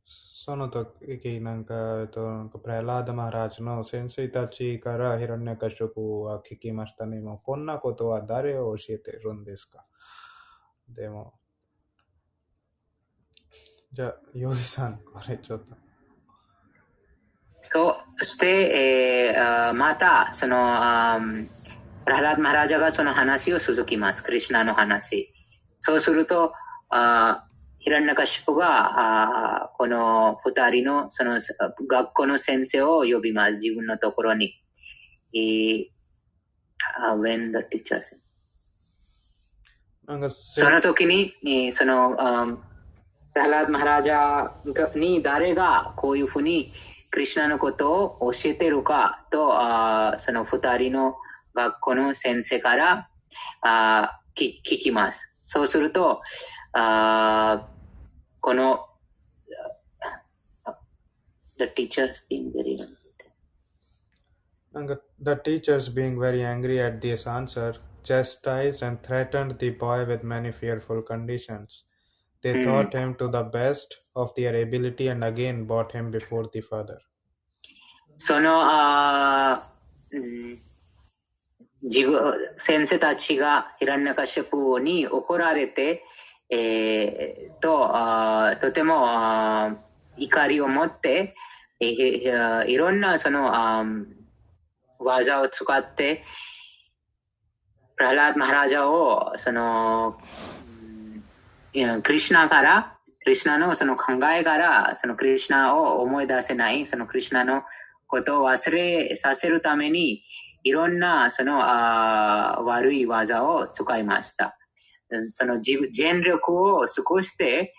その時、なんかプラハラーダ・マハラジの先生たちからヒランニャカシュプは聞きましたね。もうこんなことは誰を教えてるんですか？でも、じゃあ、ヨギさん、これちょっと。そして、また、その、プラハラーダ・マハラジャがその話を続きます。クリシュナの話。そうすると、ヒランニャカシュプがこの二人のその学校の先生を呼びます。自分のところに。when the teacher その時に、その、プラハラーダ・マハラジャに誰がこういうふうにクリシュナのことを教えてるかと、その二人の学校の先生から聞きます。そうすると、この、the teachers being very The teachers being very angry at this answer, chastised and threatened the boy with many fearful conditions. They taught him to the best of their ability and again brought him before the father. その先生たちがヒランニャカシュプに怒られて、とても怒りを持って、いろんなその技を使ってプラハラーダ・マハラジャをそのクリシュナのその考えからそのクリシュナを思い出せないそのクリシュナのことを忘れさせるためにいろんなその悪い技を使いました。その全力を尽くして、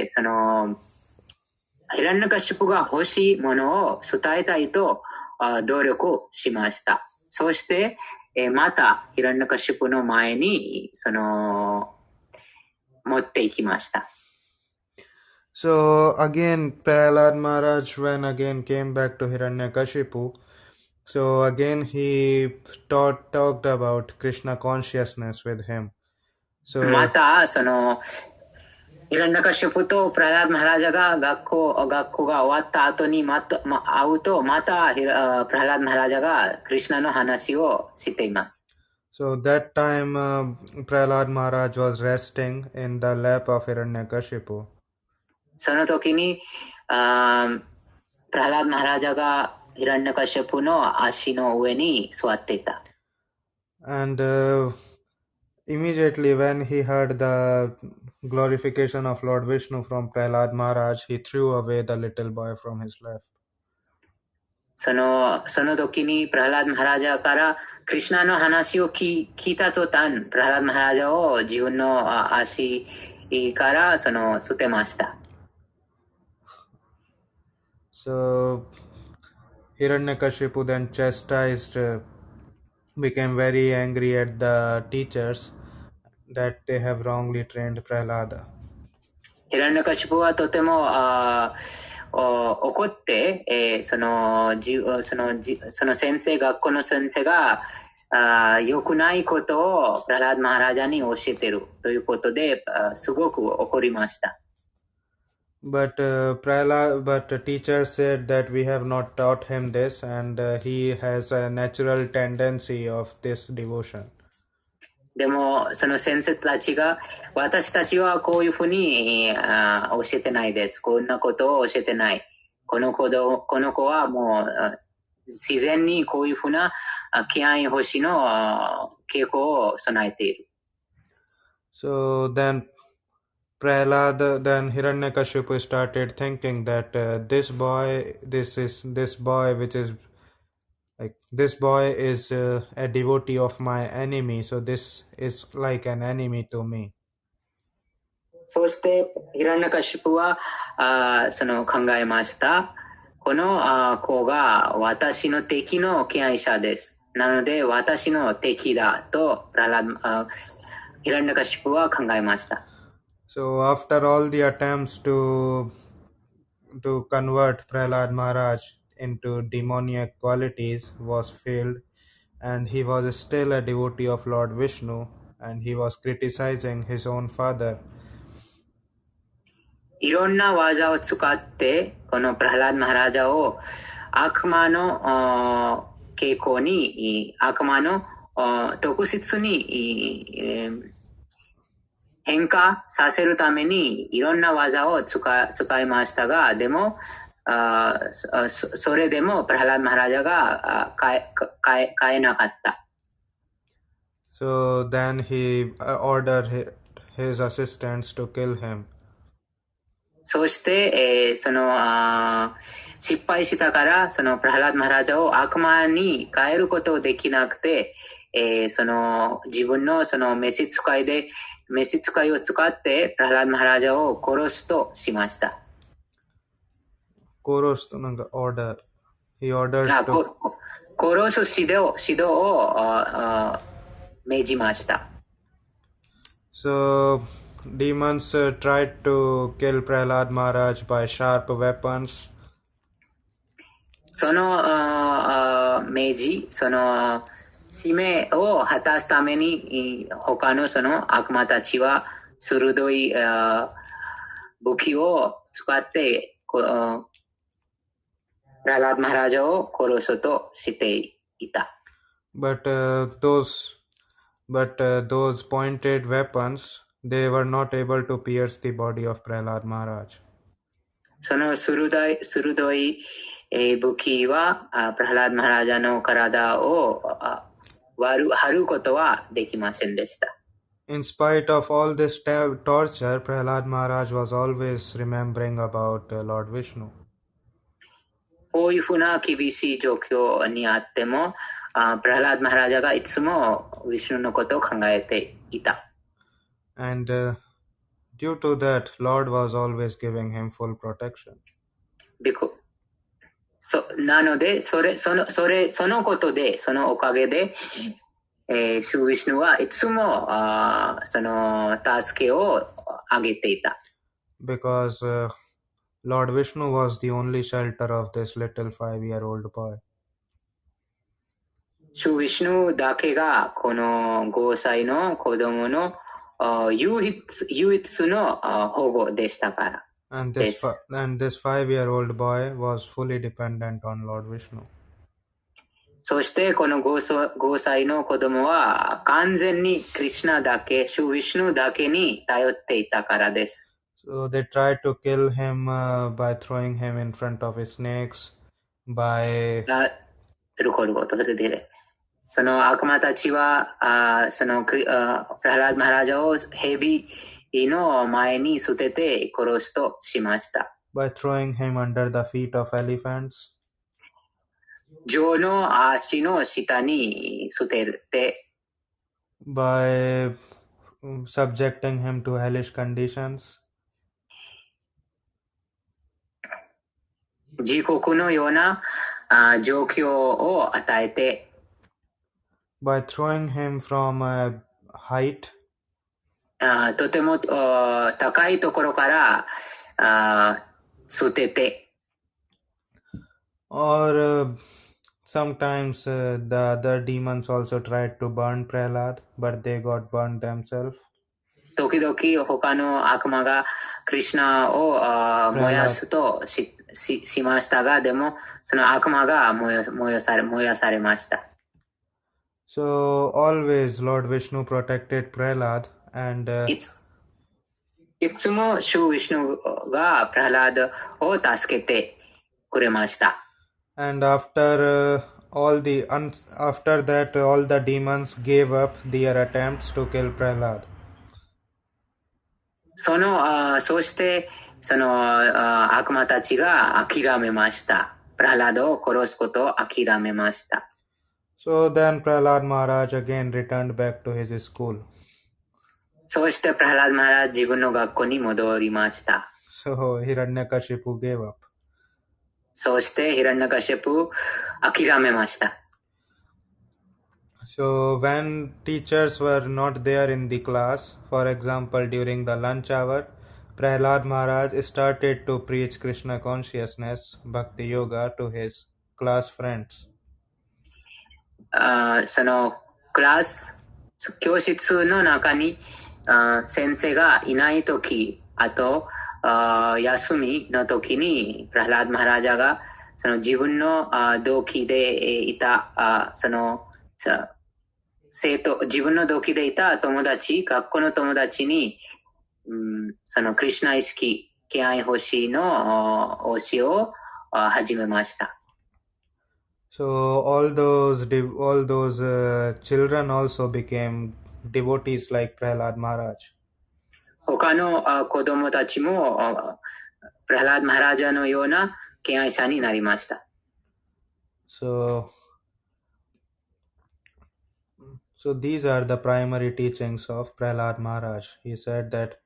そのヒランニャカシュプが欲しいものを伝えたいと努力しました。そして、またヒランニャカシュプの前にその持っていきました。So again, Prahlad Maharaj when again came back to Hiranyakashipu, so again he talked about Krishna consciousness with him. So またそのヒランニャカシュプとプラハラーダ・マハラジャが学校が終わった後に会うとまたプラハラーダ・マハラジャがクリシュナの話をしています。So that time Prahlad Maharaj was resting in the lap of Hiranyakashipu. その時に、プラハラード・マハラジャがヒランニャカシャプの足の上に座っていた。And immediately when he heard the glorification of Lord Vishnu from Prahlad Maharaj, he threw away the little boy from his lap. その時にプラハラード・マハラジャからクリシュナの話を聞いた途端、プラハラード・マハラジャを自分の足から捨てました。So Hiranyakashipu then chastised, became very angry at the teachers that they have wrongly trained Prahlada. ヒランニャカシュプはとても怒って、その先生、学校の先生が良くないことをプラハラード・マハラジャに教えているということですごく怒りました。But the teacher said that we have not taught him this, and he has a natural tendency of this devotion. でも、その先生たちが、私たちはこういうふうに教えてないです。こんなことを教えてない。この子はもう自然にこういうふうな気合い星の傾向を備えている。So then Hiranyakashipu started thinking that this boy is a devotee of my enemy, so this is like an enemy to me. そして、ヒランニャカシュプは考えました。この子が私の敵の敬愛者です。なので、私の敵だとヒランニャカシュプは考えました。So after all the attempts to convert Prahlad Maharaj into demoniac qualities was failed, and he was still a devotee of Lord Vishnu, and he was criticizing his own father. いろんな技を使ってこのプラハラード・マハラジャを悪魔の傾向に、悪魔の特質に変化させるためにいろんな技を使いましたが、でもそれでもプラハラード・マハラジャが変えなかった。So then he ordered his assistants to kill him. そして、失敗したから、プラハラード・マハラジャを悪魔に変えることできなくて、自分の召使いを使って、プラハラード・マハラジャを殺すとしました。殺すとなんか order. He ordered to... 殺す指導を命じました。So demons tried to kill Prahlad Maharaj by sharp weapons. その使命を果たすために他の悪魔たちは鋭い武器を使ってプラハラード・マハラジャを殺すとしていた。But those pointed weapons, they were not able to pierce the body of Prahlad Maharaj. その鋭い武器はプラハラード・マハラジャの体を割ることはできませんでした。In spite of all this torture, Prahlad Maharaj was always remembering about Lord Vishnu. こういうふうな厳しい状況にあっても、プラハラード・マハラジャがいつもウィシュヌのことを考えていた。And due to that, Lord was always giving him full protection. なので、そのことで、そのおかげで、シュウィシュヌはいつもその助けをあげていた。Because Lord Vishnu was the only shelter of this little 5-year-old boy. シュウィシュヌだけがこの5歳の子供の唯一の保護でしたから。And this 5-year-old boy was fully dependent on Lord Vishnu. そしてこの5歳の子供は完全にクリシュナだけ、シュヴィシュヌだけに頼っていたからです。So they tried to kill him by throwing him in front of snakes, by その悪魔たちは、プラハラード・マハラジャを蛇の前に捨てて殺すとしました。by throwing him under the feet of elephants, 象の足の下に捨てて、by subjecting him to hellish conditions, 地獄のような状況を与えて、by throwing him from a height, とても高いところから捨てて、or sometimes the other demons also tried to burn Prahlad, but they got burned themselves. 時々他の悪魔がクリシュナを燃やすとしましたが、でもその悪魔が燃やされました。So always Lord Vishnu protected Prahlad, and いつもシュウ・ヴィシュヌがプラハラードを助けてくれました。and after that all the demons gave up their attempts to kill Prahlad. そしてその悪魔たちが諦めました。プラハラードを殺すことを諦めました。So then Prahlad Maharaj again returned back to his school. そしてプラハラード・マハラジ自分の学校に戻りました。So Hiranyakashipu gave up. そしてヒラニャカシェプ諦めました。So when teachers were not there in the class, for example during the lunch hour, Prahlad Maharaj started to preach Krishna consciousness, Bhakti Yoga to his class friends. その教室の中に先生がいないとき、あと休みのときにプラハラード・マハラジャがその自分の同期でいた自分の同期でいた学校の友達に、そのクリシュナ意識、敬愛欲しの教えを始めました。So all those children also became devotees like Prahlad Maharaj. 他の子供たちもプラハラード・マハラジャのような敬愛者になりました。So these are the primary teachings of Prahlad Maharaj. He said that,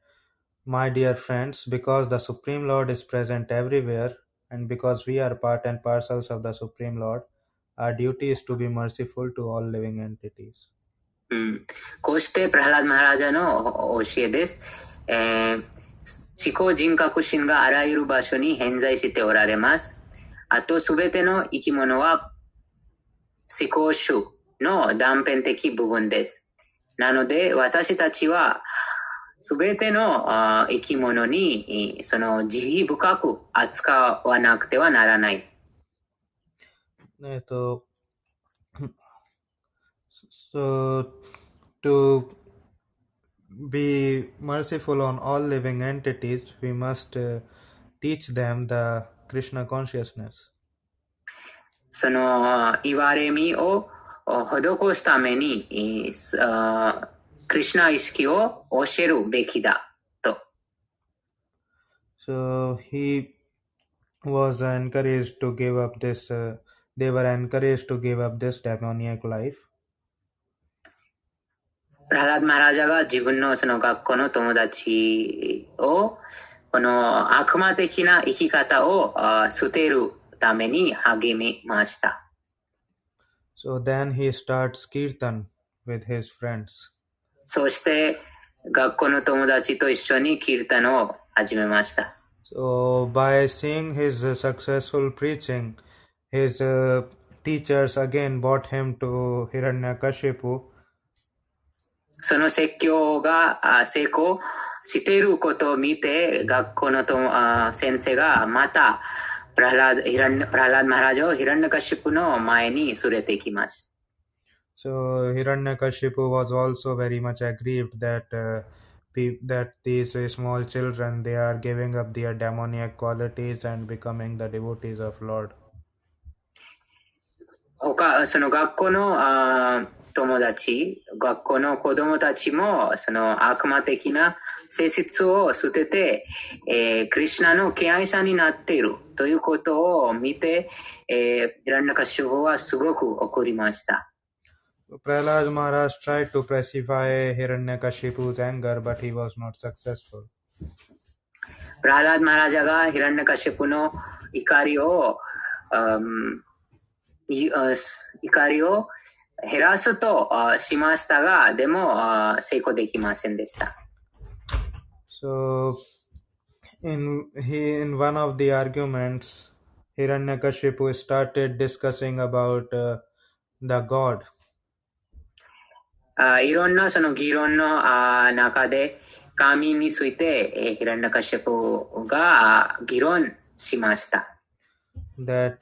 my dear friends, because the Supreme Lord is present everywhere, and because we are part and parcels of the Supreme Lord, our duty is to be merciful to all living entities. こうしてプラハラード・マハラジャの教えです。思考人格心があらゆる場所に偏在しておられます。あとすべての生き物は思考種の断片的部分です。なので私たちはすべての生き物にその慈悲深く扱わなくてはならない。So to be merciful on all living entities, we must teach them the Krishna consciousness. その言われみを施すためにクリシュナ意識を教えるべきだと。So he was encouraged to give up this. They were encouraged to give up this demoniac life. プラハラード・マハラジャが自分のその学校の友達をこの悪魔的な生き方を捨てるために励みました。So then he starts kirtan with his friends. そして学校の友達と一緒にキルタンを始めました。So by seeing his successful preaching, his teachers again brought him to Hiranyakashipu. その説教が成功していることを見て、学校の先生がまたプラハラード・マハラジャをヒランナカシプの前に連れて行きます。So Hiranyakashipu was also very much aggrieved that these small children, they are giving up their demoniac qualities and becoming the devotees of Lord. その学校の友達、学校の子供たちもその悪魔的な性質を捨てて、クリシュナの敬愛者になっているということを見て、ヒランナカシプはすごく怒りました。Prahlad Maharaj tried to pacify Hiranyakashipu's anger, but he was not successful. プラハラード・マハラジャがヒランナカシプの怒りを減らすとしましたが、でも成功できませんでした。So, in one of the arguments, Hiranyakashipu started discussing about the God. いろんなその議論の中で神についてヒランナカシプが議論しました。That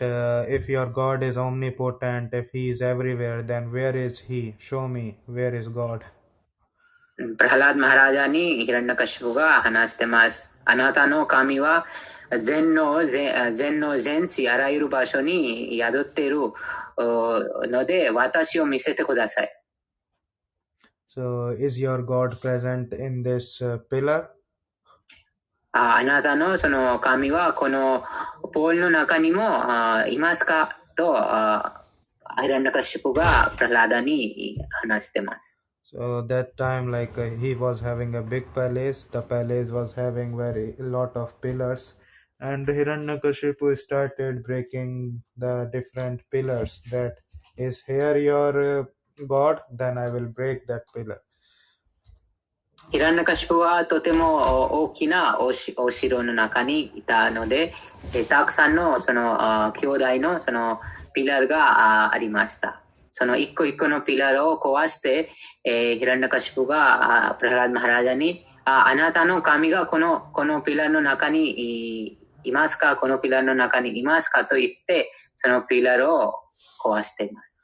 if your God is omnipotent, if he is everywhere, then where is he? Show me, where is God? プラハラード・マハラジャにヒランナカシプが話してます。あなたの神は全能全知あらゆる場所に宿っているので私を見せてください。So, is your God present in this pillar? あなたのその神はこのポールの中にもいますかとヒランナカシプがプラハラダに話してます。So that time, he was having a big palace. The palace was having a lot of pillars, and Hiranyakashipu started breaking the different pillars. That is here your God, then I will break that pillar. ヒランナカシプはとても大きなお城の中にいたので、たくさんのその兄弟のそのピラーがありました。その一個一個のピラーを壊して、ヒランナカシプがプラハラード・マハラジャにあなたの神がこのピラーの中にいますか、このピラーの中にいますかと言ってそのピラーを壊しています。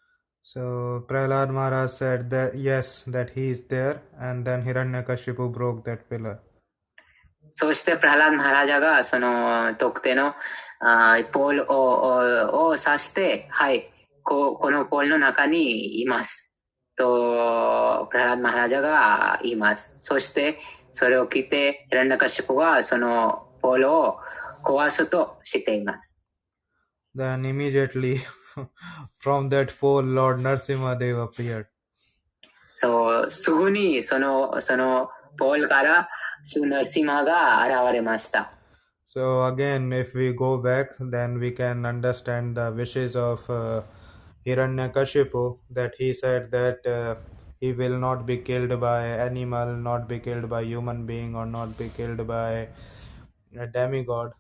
So Prahlad Maharaj said that yes, that he is there, and then Hiranyakashipu broke that pillar. そしてプラハラード・マハラジャがその特定のポールを指して、はい、このポールの中にいますとプラハラード・マハラジャが言います。そしてそれを聞いてヒランナカシプはそのポールを壊すとしています。Then immediately from that pole, Lord Narasimhadev appeared. そう、すぐにそのポールからナルシマが現れました。So again, if we go back, then we can understand the wishes of Hiranyakashipu, that he said that he will not be killed by animal, not be killed by human being, or not be killed by a demigod.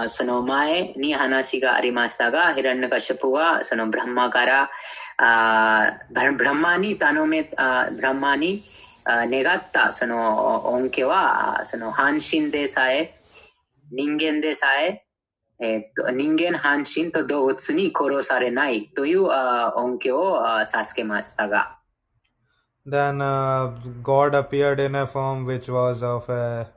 その前に話がありましたが、ヒランナカシプはそのブランマからブランマに願ったその恩恵はその半身でさえ人間でさえ人間半身と動物に殺されないという恩恵を授けましたが、Then God appeared in a form which was of a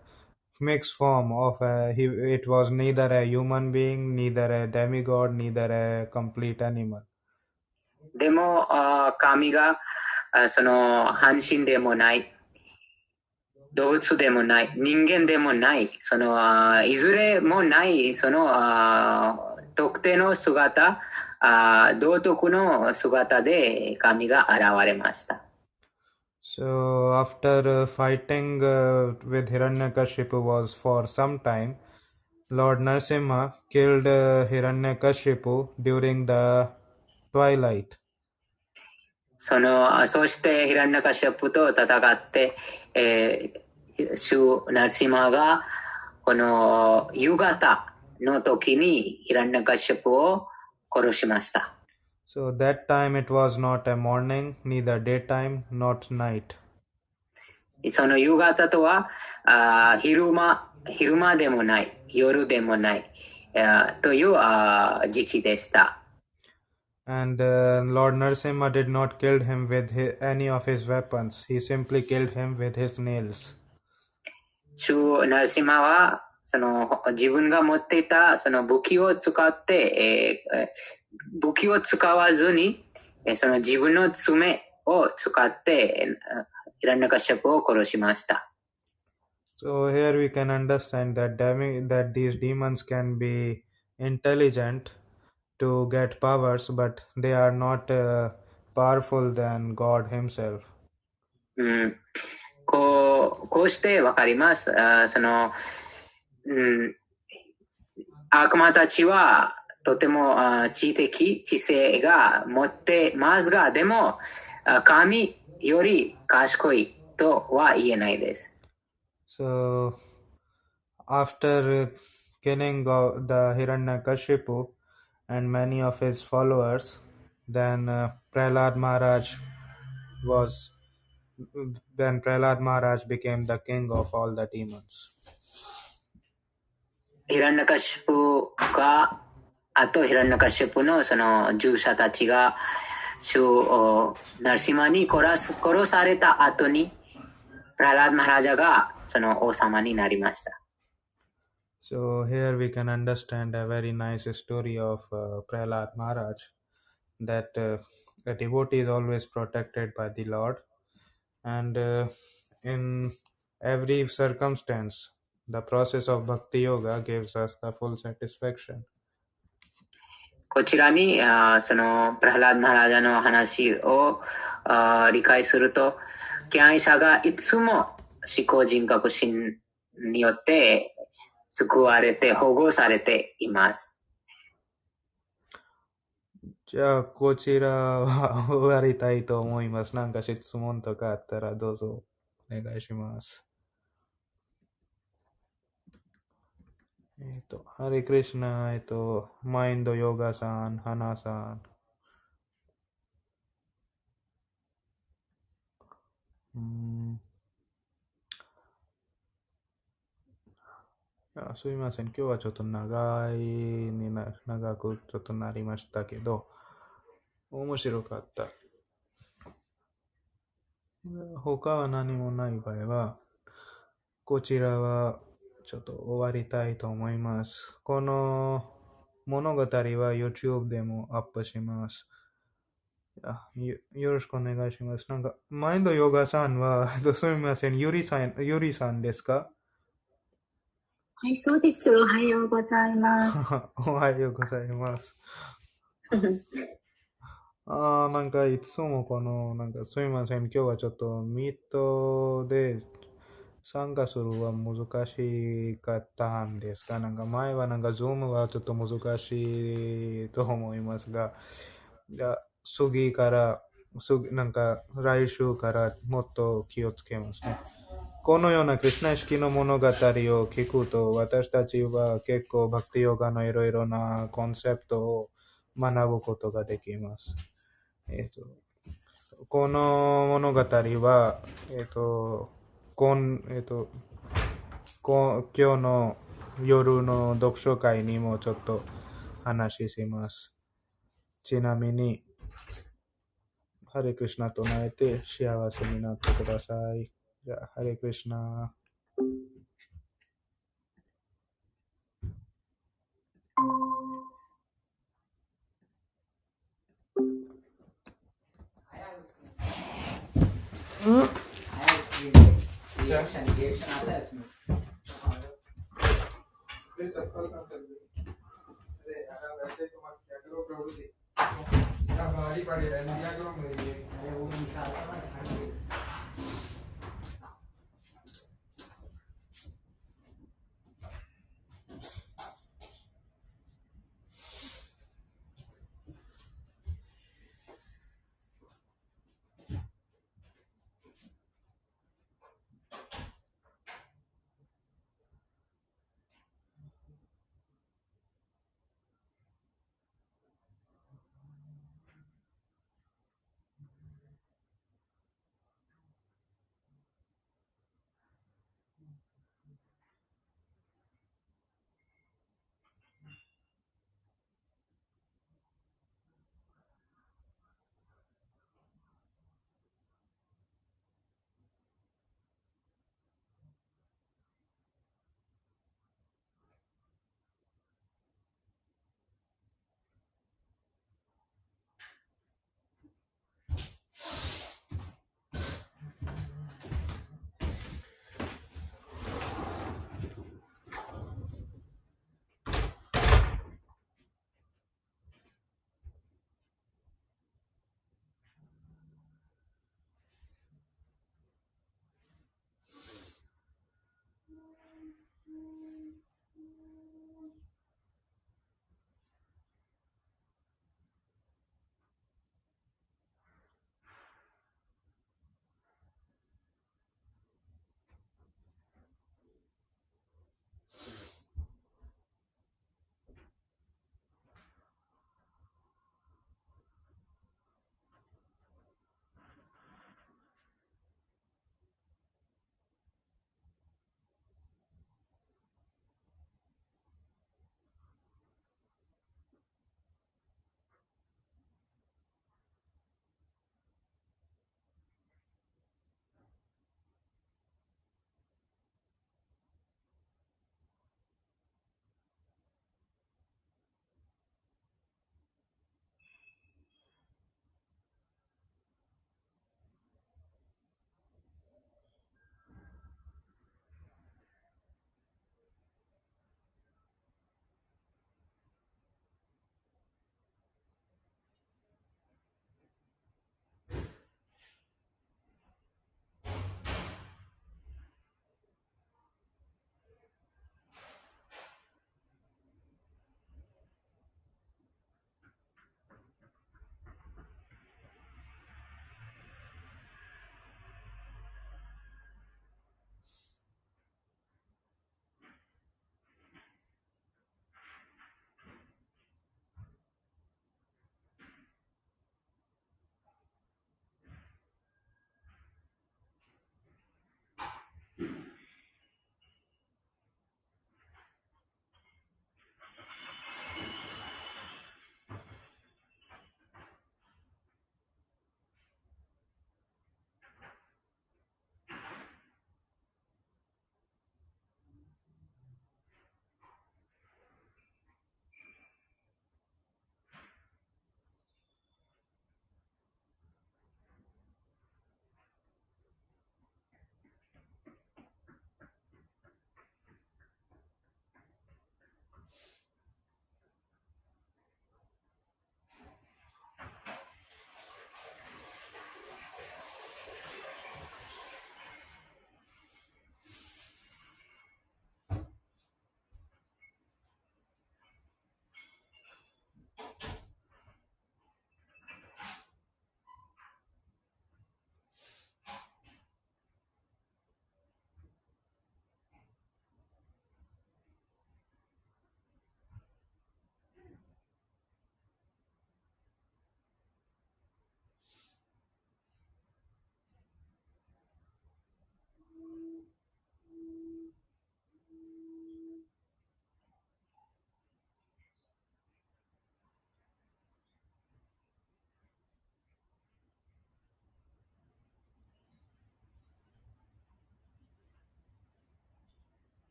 mixed form of it was neither a human being, neither a demigod, neither a complete animal. でも神がその半身でもない動物でもない人間でもないそのいずれもないその特定の姿道徳の姿で神が現れました。So after fighting with Hiranyakashipu was for some time, Lord Narasimha killed Hiranyakashipu during the twilight. そしてヒランナカシャプと戦って、シュナルシマがこの夕方の時にヒランナカシャプを殺しました。So that time it was not a morning, neither daytime, not night. その夕方とは昼間昼間でもない、夜でもない、という時期でした。And Lord Narasimha did not kill him with any of his weapons. He simply killed him with his nails. 主ナルシマは自分が持っていたその武器を使って、武器を使わずに、その自分の爪を使ってヒラニャカシャプを殺しました。So here we can understand that these demons can be intelligent to get powers, but they are not powerful than God Himself. こうしてわかります。悪魔たちはとても知性が持ってますが、でも神より賢いとは言えないです。So after killing the Hiranyakashipu and many of his followers, then Prahlad Maharaj became the king of all the demons. ヒラニャカシプがあとヒラニャカシプのその従者たちがナルシマに殺された後にプララード・マハラジャがその王様になりました。So here we can understand a very nice story of Prahlad Maharaj, that a devotee is always protected by the Lord, and in every circumstance, the process of Bhakti Yoga gives us the full satisfaction. こちらにそのプラハラード・マハラジャの話を理解すると、敬愛者がいつも思考人格心によって救われて保護されています。じゃあこちらは終わりたいと思います。なんか質問とかあったらどうぞお願いします。ハレクリシュナ、マインドヨガさん、ハナさん。すいません。今日はちょっと長くちょっとなりましたけど、面白かった。他は何もない場合は、こちらはちょっと終わりたいと思います。この物語は YouTube でもアップします。よろしくお願いします。なんか、マインドヨガさんは、すみません、ゆりさんですか？はい、そうです。おはようございます。おはようございます。なんかいつもなんかすみません、今日はちょっとミートで参加するは難しかったんですが、なんか前はなんか Zoom はちょっと難しいと思いますが、なんか来週からもっと気をつけますね。このようなクリシュナ意識の物語を聞くと、私たちは結構バクティヨガのいろいろなコンセプトを学ぶことができます。この物語は、今日の夜の読書会にもちょっと話します。ちなみに、ハレクリシュナと唱えて幸せになってください。じゃあ、ハレクリシュナ。रिएक्शन आता है इसमें। वैसे तो मत क्या करो प्रभु जी, बाहर ही पड़े रहने क्या करो मेरी वो निकाल